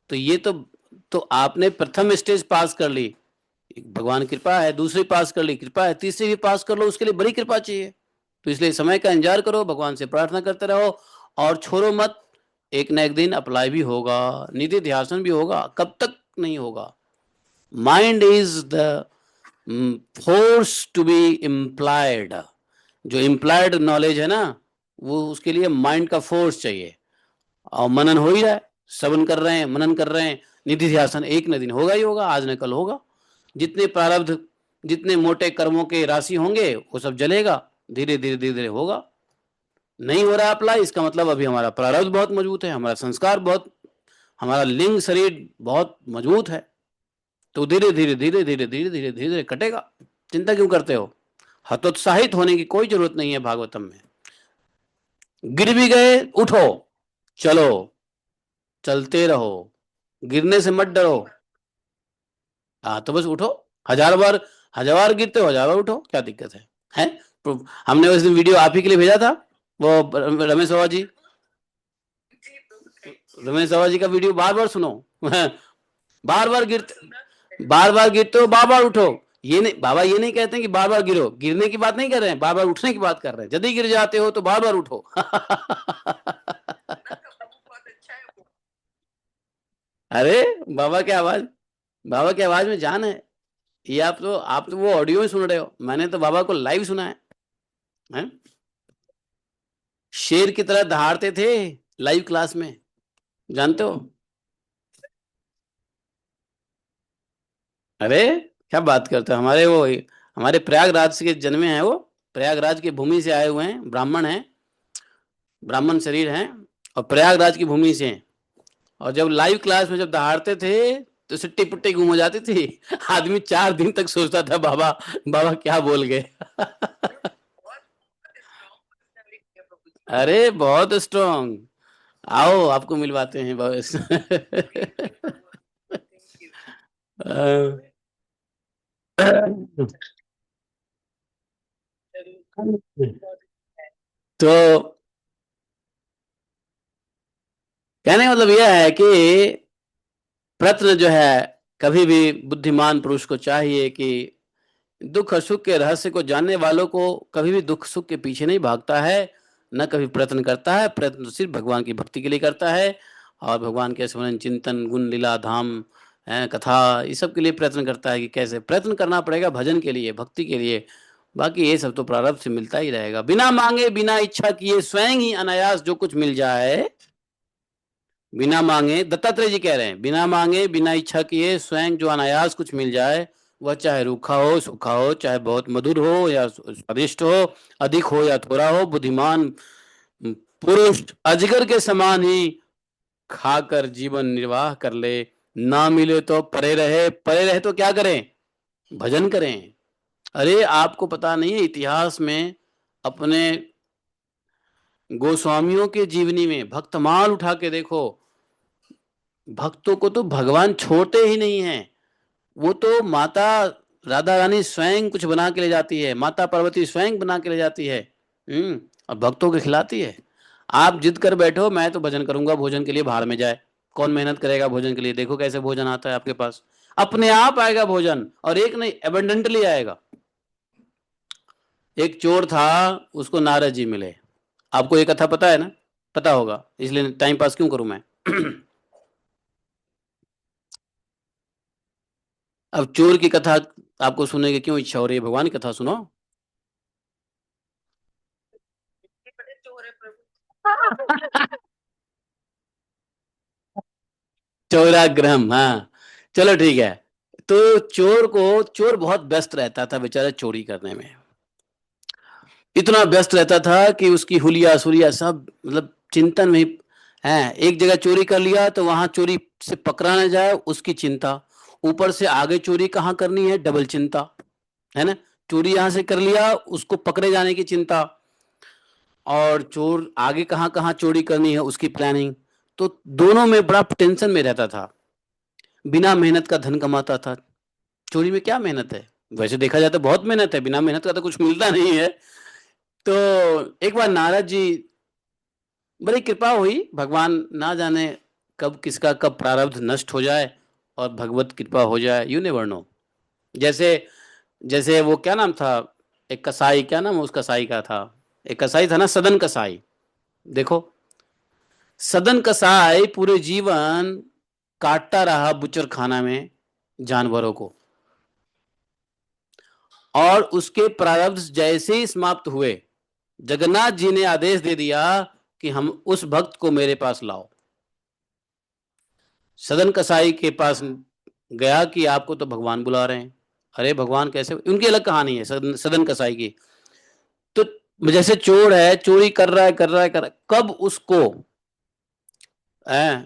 तो ये तो आपने प्रथम स्टेज पास कर ली, भगवान कृपा है। दूसरी पास कर ली, कृपा है। तीसरी भी पास कर लो, उसके लिए बड़ी कृपा चाहिए। तो इसलिए समय का इंतजार करो, भगवान से प्रार्थना करते रहो और छोड़ो मत। एक न एक दिन अप्लाई भी होगा, निधि ध्यान भी होगा। कब तक नहीं होगा? Mind is the force to be implied. जो इम्प्लाइड नॉलेज है ना, वो उसके लिए माइंड का फोर्स चाहिए। और मनन हो ही रहा है, श्रवण कर रहे हैं, मनन कर रहे हैं। निधि ध्यान एक न दिन होगा ही होगा, आज न कल होगा। जितने प्रारब्ध, जितने मोटे कर्मों के राशि होंगे वो सब जलेगा, धीरे धीरे धीरे धीरे होगा। नहीं हो रहा अप्लाई, इसका मतलब अभी हमारा प्रारब्ध बहुत मजबूत है, हमारा संस्कार बहुत, हमारा लिंग शरीर बहुत मजबूत है। तो धीरे धीरे धीरे धीरे धीरे धीरे धीरे धीरे कटेगा। चिंता क्यों करते हो? हतोत्साहित होने की कोई जरूरत नहीं है भागवतम में। गिर भी गए उठो, चलो, चलते रहो, गिरने से मत डरो। हाँ तो बस उठो। 1000 बार, 1000 बार गिरते हो, 1000 बार उठो, क्या दिक्कत है? हैं? हमने उस दिन वीडियो आप ही के लिए भेजा था, वो रमेश बाबा जी, रमेश बाबा जी का वीडियो बार बार सुनो। बार बार गिरते, बार बार गिरते हो, बार बार उठो। ये नहीं, बाबा ये नहीं कहते कि बार बार गिरो, गिरने की बात नहीं कर रहे हैं, बार बार उठने की बात कर रहे हैं। यदि गिर जाते हो तो बार बार उठो। अरे बाबा की आवाज, बाबा की आवाज में जान है। ये आप तो वो ऑडियो में सुन रहे हो, मैंने तो बाबा को लाइव सुना है? शेर की तरह दहाड़ते थे लाइव क्लास में, जानते हो? अरे क्या बात करते हो, हमारे वो, हमारे प्रयागराज के जन्मे हैं वो, प्रयागराज की भूमि से आए हुए हैं, ब्राह्मण हैं, ब्राह्मण शरीर हैं, और प्रयागराज की भूमि से हैं। और जब लाइव क्लास में जब दहाड़ते थे तो सिट्टी पुट्टी गुम हो जाती थी। आदमी 4 दिन तक सोचता था बाबा, बाबा क्या बोल गए। अरे बहुत स्ट्रांग। आओ आपको मिलवाते हैं बस। तो कहने का मतलब यह है कि प्रश्न जो है, कभी भी बुद्धिमान पुरुष को चाहिए कि दुख और सुख के रहस्य को जानने वालों को कभी भी दुख सुख के पीछे नहीं भागता है, न कभी प्रयत्न करता है। प्रयत्न तो सिर्फ भगवान की भक्ति के लिए करता है, और भगवान के स्मरण चिंतन गुण लीला धाम कथा, इस सब के लिए प्रयत्न करता है। कि कैसे प्रयत्न करना पड़ेगा? भजन के लिए, भक्ति के लिए। बाकी ये सब तो प्रारब्ध से मिलता ही रहेगा, बिना मांगे बिना इच्छा किए स्वयं ही अनायास जो कुछ मिल जाए बिना मांगे, दत्तात्रेय जी कह रहे हैं, बिना मांगे बिना इच्छा किए स्वयं जो अनायास कुछ मिल जाए, वह चाहे रूखा हो सूखा हो, चाहे बहुत मधुर हो या स्वादिष्ट हो, अधिक हो या थोड़ा हो, बुद्धिमान पुरुष अजगर के समान ही खाकर जीवन निर्वाह कर ले। ना मिले तो परे रहे, परे रहे तो क्या करें? भजन करें। अरे आपको पता नहीं है, इतिहास में अपने गोस्वामियों के जीवनी में भक्तमाल उठा के देखो, भक्तों को तो भगवान छोड़ते ही नहीं है। वो तो माता राधा रानी स्वयं कुछ बना के ले जाती है, माता पार्वती स्वयं बना के ले जाती है। और भक्तों को खिलाती है। आप जिद कर बैठो मैं तो भजन करूंगा, भोजन के लिए बाहर में जाए, कौन मेहनत करेगा भोजन के लिए? देखो कैसे भोजन आता है आपके पास, अपने आप आएगा भोजन, और एक नहीं एबंडेंटली आएगा। एक चोर था, उसको नारद जी मिले। आपको ये कथा पता है ना? पता होगा, इसलिए टाइम पास क्यों करूं मैं। अब चोर की कथा आपको सुनने की क्यों इच्छा हो रही है? भगवान की कथा सुनो। चौराग्रह, हाँ। चलो ठीक है। तो चोर बहुत व्यस्त रहता था बेचारा चोरी करने में। इतना व्यस्त रहता था कि उसकी हुलिया सुलिया सब मतलब चिंतन में है। एक जगह चोरी कर लिया तो वहां चोरी से पकड़ा ना जाए उसकी चिंता, ऊपर से आगे चोरी कहाँ करनी है डबल चिंता, है ना? चोरी यहां से कर लिया, उसको पकड़े जाने की चिंता, और चोर आगे कहाँ कहाँ चोरी करनी है उसकी प्लानिंग। तो दोनों में बड़ा टेंशन में रहता था। बिना मेहनत का धन कमाता था। चोरी में क्या मेहनत है? वैसे देखा जाए तो बहुत मेहनत है, बिना मेहनत का तो कुछ मिलता नहीं है। तो एक बार नारद जी, बड़ी कृपा हुई, भगवान ना जाने कब किसका कब प्रारब्ध नष्ट हो जाए और भगवत कृपा हो जाए, यू नेवर नो। जैसे जैसे वो क्या नाम था, एक कसाई, क्या नाम उस कसाई का था? एक कसाई था ना, सदन कसाई। देखो, सदन कसाई पूरे जीवन काटता रहा बुचर खाना में जानवरों को, और उसके प्रारब्ध जैसे ही समाप्त हुए, जगन्नाथ जी ने आदेश दे दिया कि हम उस भक्त को मेरे पास लाओ। सदन कसाई के पास गया कि आपको तो भगवान बुला रहे हैं। अरे भगवान कैसे? उनकी अलग कहानी है सदन कसाई की। तो जैसे चोर है, चोरी कर रहा है कर रहा है कर रहा है, कब उसको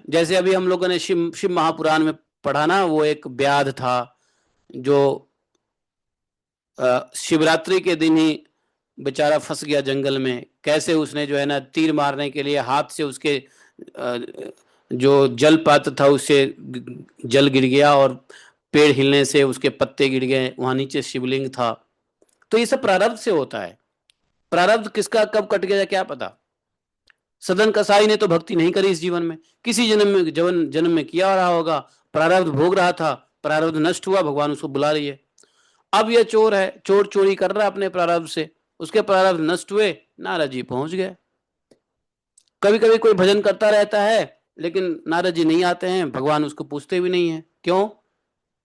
जैसे अभी हम लोगों ने शिव शिव महापुराण में पढ़ा ना, वो एक व्याध था जो शिवरात्रि के दिन ही बेचारा फंस गया जंगल में। कैसे उसने जो है ना तीर मारने के लिए हाथ से उसके जो जल पात्र था उससे जल गिर गया, और पेड़ हिलने से उसके पत्ते गिर गए, वहां नीचे शिवलिंग था। तो ये सब प्रारब्ध से होता है। प्रारब्ध किसका कब कट गया क्या पता। सदन कसाई ने तो भक्ति नहीं करी इस जीवन में, किसी जन्म में जन्म जन्म में किया रहा होगा, प्रारब्ध भोग रहा था, प्रारब्ध नष्ट हुआ, भगवान उसको बुला रही है। अब यह चोर है, चोर चोरी कर रहा है अपने प्रारब्ध से, उसके प्रारब्ध नष्ट हुए, नारद जी पहुंच गए। कभी कभी कोई भजन करता रहता है, लेकिन नारद जी नहीं आते हैं, भगवान उसको पूछते भी नहीं है क्यों?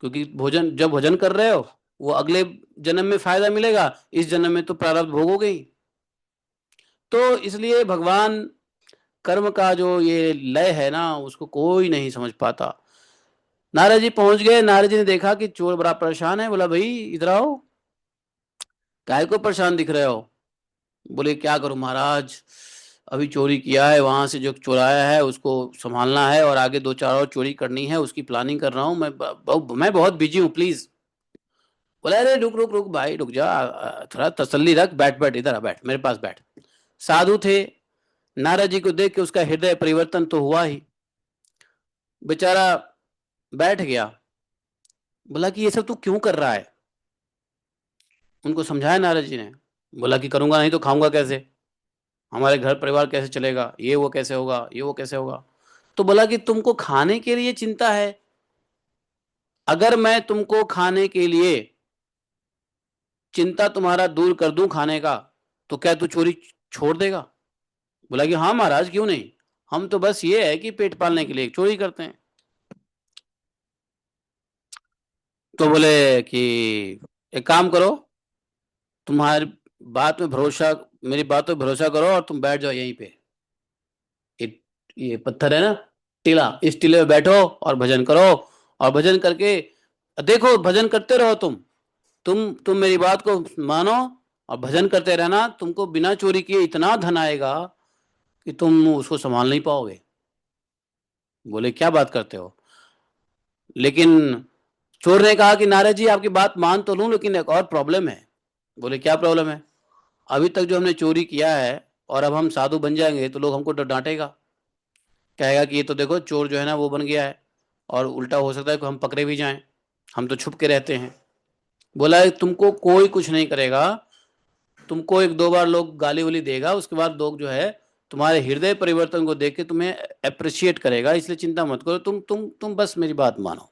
क्योंकि भोजन जब भजन कर रहे हो, वो अगले जन्म में फायदा मिलेगा, इस जन्म में तो प्रारब्ध भोगोगे ही। तो इसलिए भगवान कर्म का जो ये लय है ना, उसको कोई नहीं समझ पाता। नारद जी पहुंच गए, नारद जी ने देखा कि चोर बड़ा परेशान है, बोला भाई इधर आओ, काहे को परेशान दिख रहे हो? बोले क्या करूं महाराज, अभी चोरी किया है, वहां से जो चुराया है उसको संभालना है, और आगे दो चार और चोरी करनी है, उसकी प्लानिंग कर रहा हूँ मैं बहुत बिजी हूँ प्लीज। बोला अरे रुक रुक रुक भाई रुक जा, थोड़ा तसल्ली रख, बैठ बैठ इधर आ, बैठ मेरे पास बैठ। साधु थे, नारद जी को देख के उसका हृदय परिवर्तन तो हुआ ही, बेचारा बैठ गया। बोला कि ये सब तू क्यों कर रहा है? उनको समझाया नारद जी ने। बोला कि करूंगा नहीं तो खाऊंगा कैसे, हमारे घर परिवार कैसे चलेगा, ये वो कैसे होगा, ये वो कैसे होगा। तो बोला कि तुमको खाने के लिए चिंता है, अगर मैं तुमको खाने के लिए चिंता तुम्हारा दूर कर दूं खाने का, तो क्या तू चोरी छोड़ देगा? बोला कि हाँ महाराज क्यों नहीं, हम तो बस ये है कि पेट पालने के लिए चोरी करते हैं। तो बोले कि एक काम करो, तुम्हारी बात में भरोसा, मेरी बात पे भरोसा करो और तुम बैठ जाओ यहीं पे। ये, ये पत्थर है ना, टीला, इस टीले में बैठो और भजन करो, और भजन करके देखो, भजन करते रहो तुम मेरी बात को मानो और भजन करते रहना, तुमको बिना चोरी किए इतना धन आएगा कि तुम उसको संभाल नहीं पाओगे। बोले क्या बात करते हो? लेकिन चोर ने कहा कि नारद जी आपकी बात मान तो लूं, लेकिन एक और प्रॉब्लम है। बोले क्या प्रॉब्लम है? अभी तक जो हमने चोरी किया है, और अब हम साधु बन जाएंगे तो लोग हमको डांटेगा, कहेगा कि ये तो देखो चोर जो है ना वो बन गया है, और उल्टा हो सकता है कि हम पकड़े भी जाएं, हम तो छुप के रहते हैं। बोला तुमको कोई कुछ नहीं करेगा, तुमको एक दो बार लोग गाली वाली देगा, उसके बाद लोग जो है तुम्हारे हृदय परिवर्तन को देख के तुम्हें अप्रिशिएट करेगा, इसलिए चिंता मत करो, तुम बस मेरी बात मानो।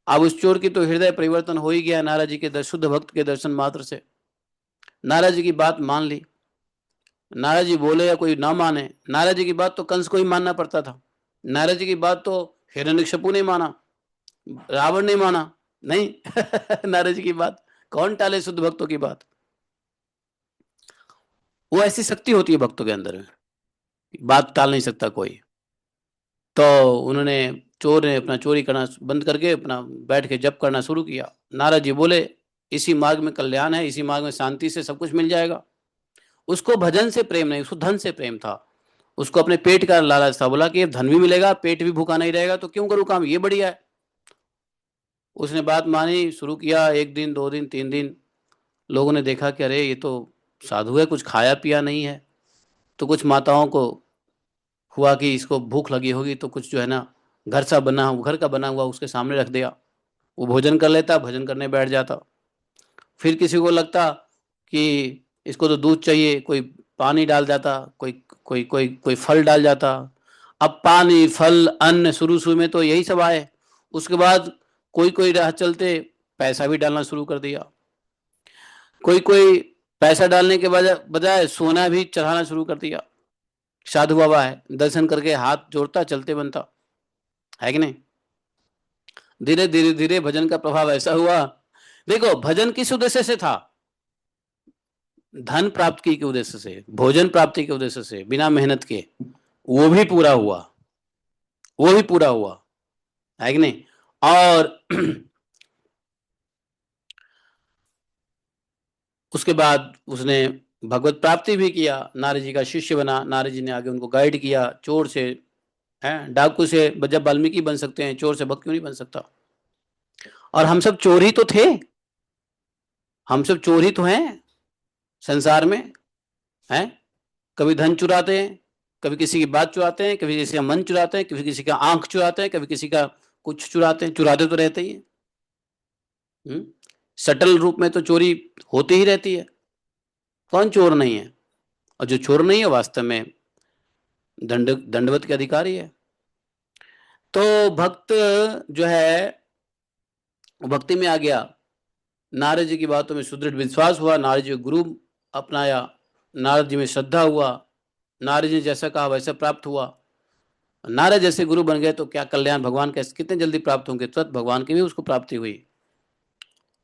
अब उस चोर की तो हृदय परिवर्तन हो ही गया नाराज जी के शुद्ध भक्त के दर्शन मात्र से। नाराज जी की बात मान ली। नाराज जी बोले या कोई ना माने, नाराज जी की बात तो कंस को ही मानना पड़ता था। नाराज जी की बात तो हिरण्यकशिपु ने माना, रावण ने माना नहीं। नाराज जी की बात कौन टाले शुद्ध भक्तों की बात? वो ऐसी शक्ति होती है भक्तों के अंदर में, बात टाल नहीं सकता कोई। तो उन्होंने, चोर ने अपना चोरी करना बंद करके अपना बैठ के जप करना शुरू किया। नारद जी बोले इसी मार्ग में कल्याण है, इसी मार्ग में शांति से सब कुछ मिल जाएगा। उसको भजन से प्रेम नहीं, उसको धन से प्रेम था, उसको अपने पेट का लालच था। बोला कि धन भी मिलेगा, पेट भी भूखा नहीं रहेगा, तो क्यों करूँ काम, ये बढ़िया है। उसने बात मानी, शुरू किया, एक दिन, दो दिन, तीन दिन। लोगों ने देखा कि अरे ये तो साधु है, कुछ खाया पिया नहीं है। तो कुछ माताओं को हुआ कि इसको भूख लगी होगी, तो कुछ जो है ना घर का बना हुआ उसके सामने रख दिया, वो भोजन कर लेता, भोजन करने बैठ जाता। फिर किसी को लगता कि इसको तो दूध चाहिए, कोई पानी डाल जाता, कोई कोई कोई कोई फल डाल जाता। अब पानी फल अन्न शुरू शुरू में तो यही सब आए, उसके बाद कोई कोई राह चलते पैसा भी डालना शुरू कर दिया। कोई कोई पैसा डालने के बजाय बजाय सोना भी चढ़ाना शुरू कर दिया। साधु बाबा है, दर्शन करके हाथ जोड़ता, चलते बनता, है कि नहीं? धीरे धीरे धीरे भजन का प्रभाव ऐसा हुआ। देखो भजन किस उद्देश्य से था? धन प्राप्ति के उद्देश्य से, भोजन प्राप्ति के उद्देश्य से, बिना मेहनत के। वो भी पूरा हुआ, वो भी पूरा हुआ, है कि नहीं? और उसके बाद उसने भगवत प्राप्ति भी किया, नारद जी का शिष्य बना, नारद जी ने आगे उनको गाइड किया। चोर से, है डाकू से जब वाल्मीकि बन सकते हैं, चोर से भक्त क्यों नहीं बन सकता? और हम सब चोर ही तो थे, हम सब चोर ही तो हैं संसार में, हैं? कभी धन चुराते हैं, कभी किसी की बात चुराते हैं, कभी किसी का मन चुराते हैं, कभी किसी का आंख चुराते हैं, कभी किसी का कुछ चुराते हैं, चुराते तो रहते ही हैं। सटल रूप में तो चोरी होती ही रहती है, कौन चोर नहीं है? और जो चोर नहीं है वास्तव में दंडवत के अधिकारी है। तो भक्त जो है वो भक्ति में आ गया, नारद जी की बातों में सुदृढ़ विश्वास हुआ, नारद जी को गुरु अपनाया, नारद जी में श्रद्धा हुआ, नारद जी ने जैसा कहा वैसा प्राप्त हुआ। नारद जैसे गुरु बन गए तो क्या कल्याण, भगवान कैसे कितने जल्दी प्राप्त होंगे, तुरंत भगवान की भी उसको प्राप्ति हुई।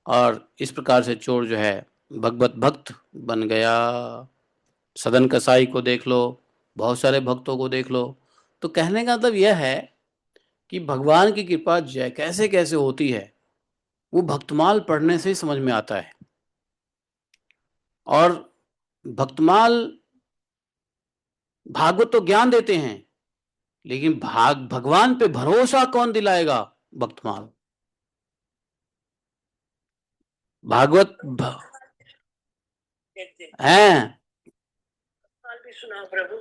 और इस प्रकार से चोर जो है भगवत भक्त बन गया। सदन कसाई को देख लो, बहुत सारे भक्तों को देख लो। तो कहने का मतलब यह है कि भगवान की कृपा जय कैसे कैसे होती है, वो भक्तमाल पढ़ने से ही समझ में आता है। और भक्तमाल, भागवत तो ज्ञान देते हैं, लेकिन भगवान पे भरोसा कौन दिलाएगा? भक्तमाल। भागवत हैं।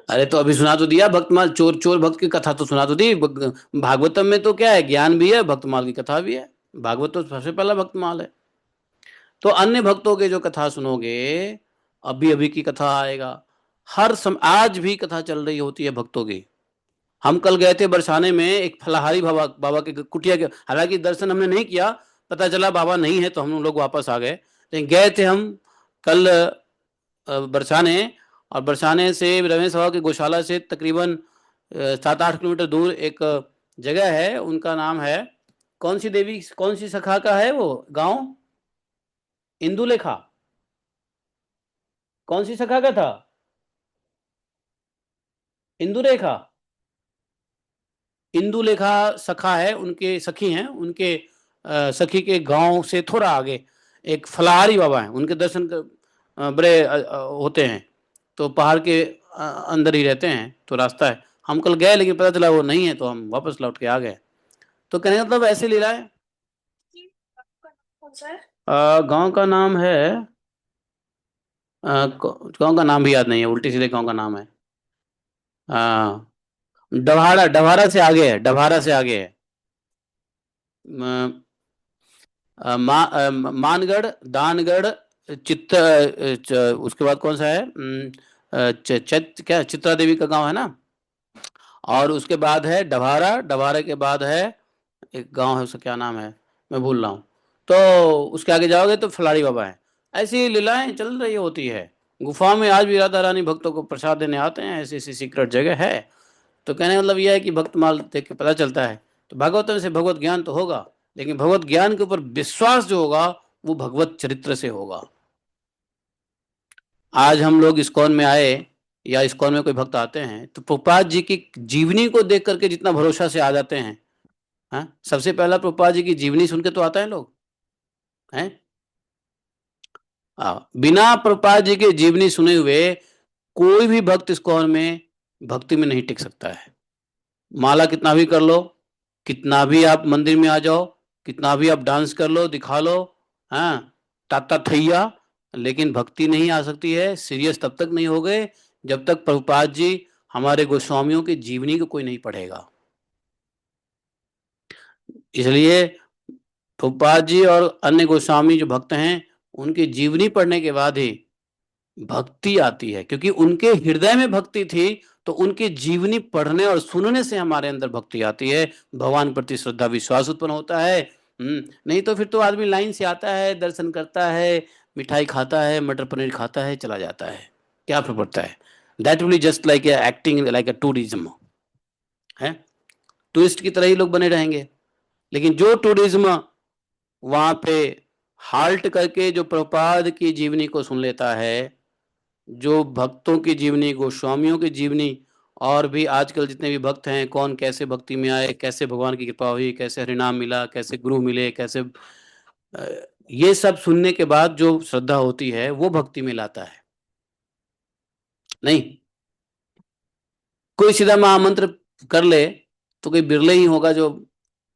अरे तो अभी सुना तो दिया, भक्तमाल चोर चोर भक्त की कथा तो सुना तो दी। भागवतम में तो क्या है, ज्ञान भी है, भक्तमाल की कथा भी है। भागवत तो सबसे पहला भक्तमाल है। तो अन्य भक्तों के जो कथा सुनोगे, अभी अभी की कथा आएगा, आज भी कथा चल रही होती है भक्तों की। हम कल गए थे बरसाने में, एक फलाहारी बाबा बाबा के कुटिया के, हालांकि दर्शन हमने नहीं किया, पता चला बाबा नहीं है तो हम लोग वापस आ गए, लेकिन गए थे हम कल बरसाने। और बरसाने से रमेश बाबा की गौशाला से तकरीबन 7-8 किलोमीटर दूर एक जगह है, उनका नाम है, कौन सी देवी, कौन सी सखा का है वो गांव? इंदुलेखा। कौन सी सखा का था? इंदुरेखा। इंदुलेखा सखा है, उनके सखी हैं, उनके सखी के गांव से थोड़ा आगे एक फलाहारी बाबा हैं, उनके दर्शन बड़े होते हैं। तो पहाड़ के अंदर ही रहते हैं, तो रास्ता है। हम कल गए लेकिन पता चला वो नहीं है, तो हम वापस लौट के आ गए। तो कहने का मतलब ऐसे लीला है। गांव का नाम है, गांव का नाम भी याद नहीं है, उल्टी सीधे गांव का नाम है। हाँ, डभारा, डभारा से आगे है, डभारा से आगे है। मानगढ़, दानगढ़, उसके बाद कौन सा है, क्या चित्रा देवी का गांव है ना। और उसके बाद है डभारा, डभारे के बाद है एक गांव है, उसका क्या नाम है, मैं भूल रहा हूँ। तो उसके आगे जाओगे तो फलाड़ी बाबा है। ऐसी लीलाएं चल रही होती है। गुफा में आज भी राधा रानी भक्तों को प्रसाद देने आते हैं, ऐसी ऐसी सीक्रेट जगह है। तो कहने का मतलब यह है कि भक्त माल देख के पता चलता है। तो भागवतम से भगवत ज्ञान तो होगा, लेकिन भगवत ज्ञान के ऊपर विश्वास जो होगा वो भगवत चरित्र से होगा। आज हम लोग इस्कॉन में आए, या इस्कॉन में कोई भक्त आते हैं, तो प्रभुपाद जी की जीवनी को देख करके जितना भरोसा से आ जाते हैं। हाँ, सबसे पहला प्रभुपाद जी की जीवनी सुन के तो आता है लोग हैं। बिना प्रभुपाद जी की जीवनी सुने हुए कोई भी भक्त इस्कॉन में भक्ति में नहीं टिक सकता है। माला कितना भी कर लो, कितना भी आप मंदिर में आ जाओ, कितना भी आप डांस कर लो, दिखा लो, हाँ, ताता थैया, लेकिन भक्ति नहीं आ सकती है। सीरियस तब तक नहीं हो गए जब तक प्रभुपाद जी, हमारे गोस्वामियों की जीवनी को कोई नहीं पढ़ेगा। इसलिए प्रभुपाद जी और अन्य गोस्वामी जो भक्त हैं, उनकी जीवनी पढ़ने के बाद ही भक्ति आती है, क्योंकि उनके हृदय में भक्ति थी। तो उनकी जीवनी पढ़ने और सुनने से हमारे अंदर भक्ति आती है, भगवान प्रति श्रद्धा विश्वास उत्पन्न होता है। नहीं तो फिर तो आदमी लाइन से आता है, दर्शन करता है, मिठाई खाता है, मटर पनीर खाता है, चला जाता है। क्या फर्क पड़ता है? That will just like acting like a tourism है। टूरिस्ट की तरह ही लोग बने रहेंगे। लेकिन जो टूरिज्म वहां पे हाल्ट करके जो प्रभुपाद की जीवनी को सुन लेता है, जो भक्तों की जीवनी, गोस्वामियों की जीवनी, और भी आजकल जितने भी भक्त हैं, कौन कैसे भक्ति में आए, कैसे भगवान की कृपा हुई, कैसे हरिनाम मिला, कैसे गुरु मिले, कैसे ये सब सुनने के बाद जो श्रद्धा होती है वो भक्ति में लाता है। नहीं, कोई सीधा महामंत्र कर ले तो कोई बिरले ही होगा जो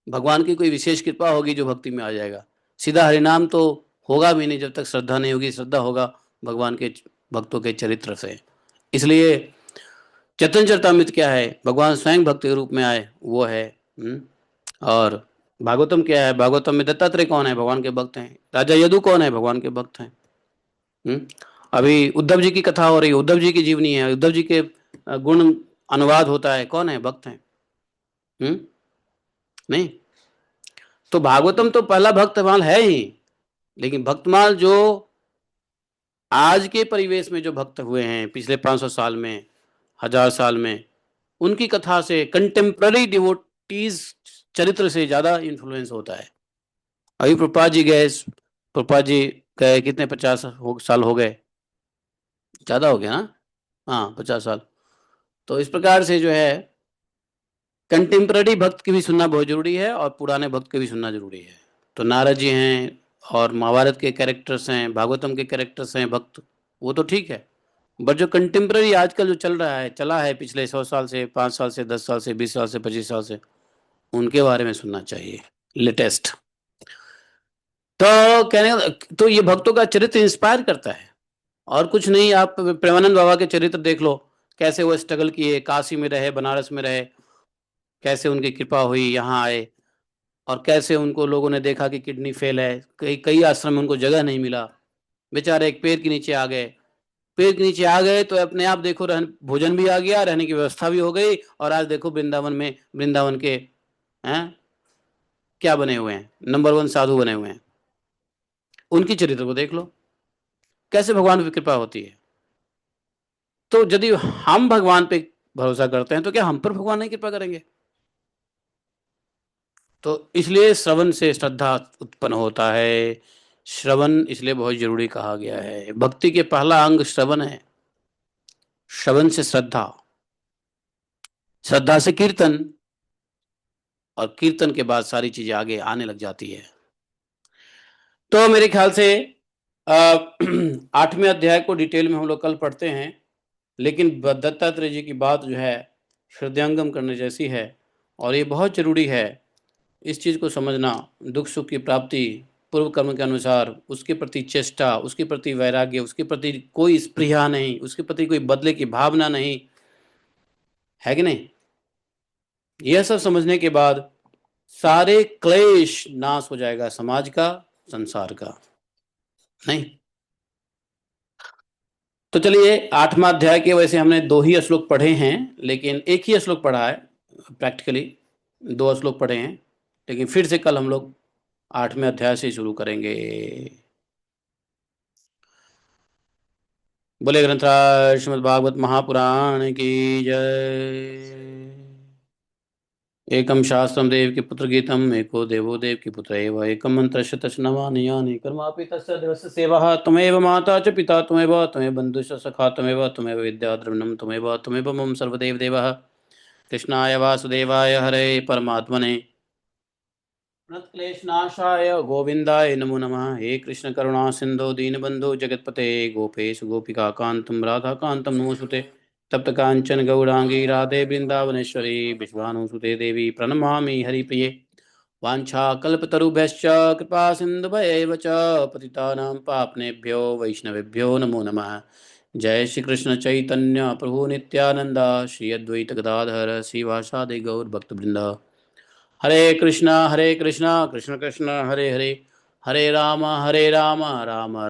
भगवान की कोई विशेष कृपा होगी जो भक्ति में आ जाएगा। सीधा हरिनाम तो होगा भी नहीं जब तक श्रद्धा नहीं होगी। श्रद्धा होगा भगवान के भक्तों के चरित्र से। इसलिए चैतन्य चरितामृत क्या है, भगवान स्वयं भक्त के रूप में आए वो है। और भागवतम क्या है, भागवतम में दत्तात्रेय कौन है, भगवान के भक्त हैं। राजा यदु कौन है, भगवान के भक्त हैं। हम्म? अभी उद्धव जी की कथा हो रही है, उद्धव जी की जीवनी है, उद्धव जी के गुण अनुवाद होता है, कौन है, भक्त हैं। हम्म? नहीं, तो भागवतम तो पहला भक्तमाल है ही। लेकिन भक्तमाल जो आज के परिवेश में जो भक्त हुए हैं पिछले 500 साल में, 1000 साल में, उनकी कथा से कंटेम्प्ररी डिवोटीज चरित्र से ज्यादा इन्फ्लुएंस होता है। अभी प्रभुपाद जी गए, प्रभुपाद जी गए कितने, 50 साल हो गए, ज्यादा हो गया ना। हाँ, 50 साल। तो इस प्रकार से जो है कंटेम्प्ररी भक्त की भी सुनना बहुत जरूरी है, और पुराने भक्त के भी सुनना जरूरी है। तो नारद जी हैं, और महाभारत के कैरेक्टर्स हैं, भागवतम के कैरेक्टर्स हैं भक्त, वो तो ठीक है। बट जो कंटेम्प्ररी आजकल जो चल रहा है, चला है पिछले 100 साल से, 5 साल से, 10 साल से, 20 साल से, 25 साल से, उनके बारे में सुनना चाहिए, लेटेस्ट। तो तो ये भक्तों का चरित्र इंस्पायर करता है, और कुछ नहीं। आप प्रेमानंद बाबा के चरित्र देख लो, कैसे वो स्ट्रगल किए, काशी में रहे, बनारस में रहे, कैसे उनकी कृपा हुई, यहाँ आए, और कैसे उनको लोगों ने देखा कि किडनी फेल है, कई कई आश्रम में उनको जगह नहीं मिला, बेचारे एक पेड़ के नीचे आ गए। पेड़ के नीचे आ गए तो अपने आप देखो, भोजन भी आ गया, रहने की व्यवस्था भी हो गई, और आज देखो वृंदावन में, वृंदावन के हैं क्या बने हुए हैं, नंबर 1 साधु बने हुए हैं। उनकी चरित्र को देख लो, कैसे भगवान की कृपा होती है। तो यदि हम भगवान पे भरोसा करते हैं, तो क्या हम पर भगवान नहीं कृपा करेंगे? तो इसलिए श्रवण से श्रद्धा उत्पन्न होता है। श्रवण इसलिए बहुत जरूरी कहा गया है। भक्ति के पहला अंग श्रवण है। श्रवण से श्रद्धा, श्रद्धा से कीर्तन, और कीर्तन के बाद सारी चीजें आगे आने लग जाती है। तो मेरे ख्याल से अ, 8वें अध्याय को डिटेल में हम लोग कल पढ़ते हैं, लेकिन दत्तात्रेय जी की बात जो है हृदयंगम करने जैसी है, और ये बहुत जरूरी है इस चीज को समझना। दुख सुख की प्राप्ति पूर्व कर्म के अनुसार, उसके प्रति चेष्टा, उसके प्रति वैराग्य, उसके प्रति कोई स्पृहा नहीं, उसके प्रति कोई बदले की भावना नहीं, है कि नहीं। यह सब समझने के बाद सारे क्लेश नाश हो जाएगा, समाज का, संसार का। नहीं तो चलिए, 8वां अध्याय के वैसे हमने 2 ही श्लोक पढ़े हैं, लेकिन एक ही श्लोक पढ़ा है प्रैक्टिकली, 2 श्लोक पढ़े हैं, लेकिन फिर से कल हम लोग 8वें अध्याय से शुरू करेंगे। बोले ग्रंथराज श्रीमद् भागवत महापुराण की जय। एकम शास्त्रम देव की पुत्र गीतम, एको देवो देव की पुत्र एव, एकम मंत्र शतश नवानि यानि कर्मापि तस्य देवस्य सेवः, त्वमेव माता च पिता त्वमेव, त्वमेव बन्धुश्च सखा त्वमेव, त्वमेव विद्या द्रविणं त्वमेव, त्वमेव मम सर्वदेव देवः। कृष्णाय वासुदेवाय हरे परमात्मने प्रणतक्लेशनाशाय गोविन्दाय नमो नमः। हे कृष्ण करुणा सिंधु दीनबंधु जगतपते, गोपेश गोपिका कांतम राधा कांतम नमोस्तुते। तप्त कांचन गौरांगी राधे वृंदावनेश्वरी, विश्वानुसुते देवी प्रणमामि हरिप्रिये। वाञ्छाकल्पतरुभ्यश्च कृपा सिन्धुभ्यैव च पतितानां पावनेभ्यो वैष्णवेभ्यो नमो नमः। जय श्री कृष्ण चैतन्य प्रभु नित्यानंद, श्री अद्वैत गदाधर श्रीवासादि गौर भक्तवृंद। हरे कृष्णा कृष्ण कृष्ण हरे हरे, हरे राम राम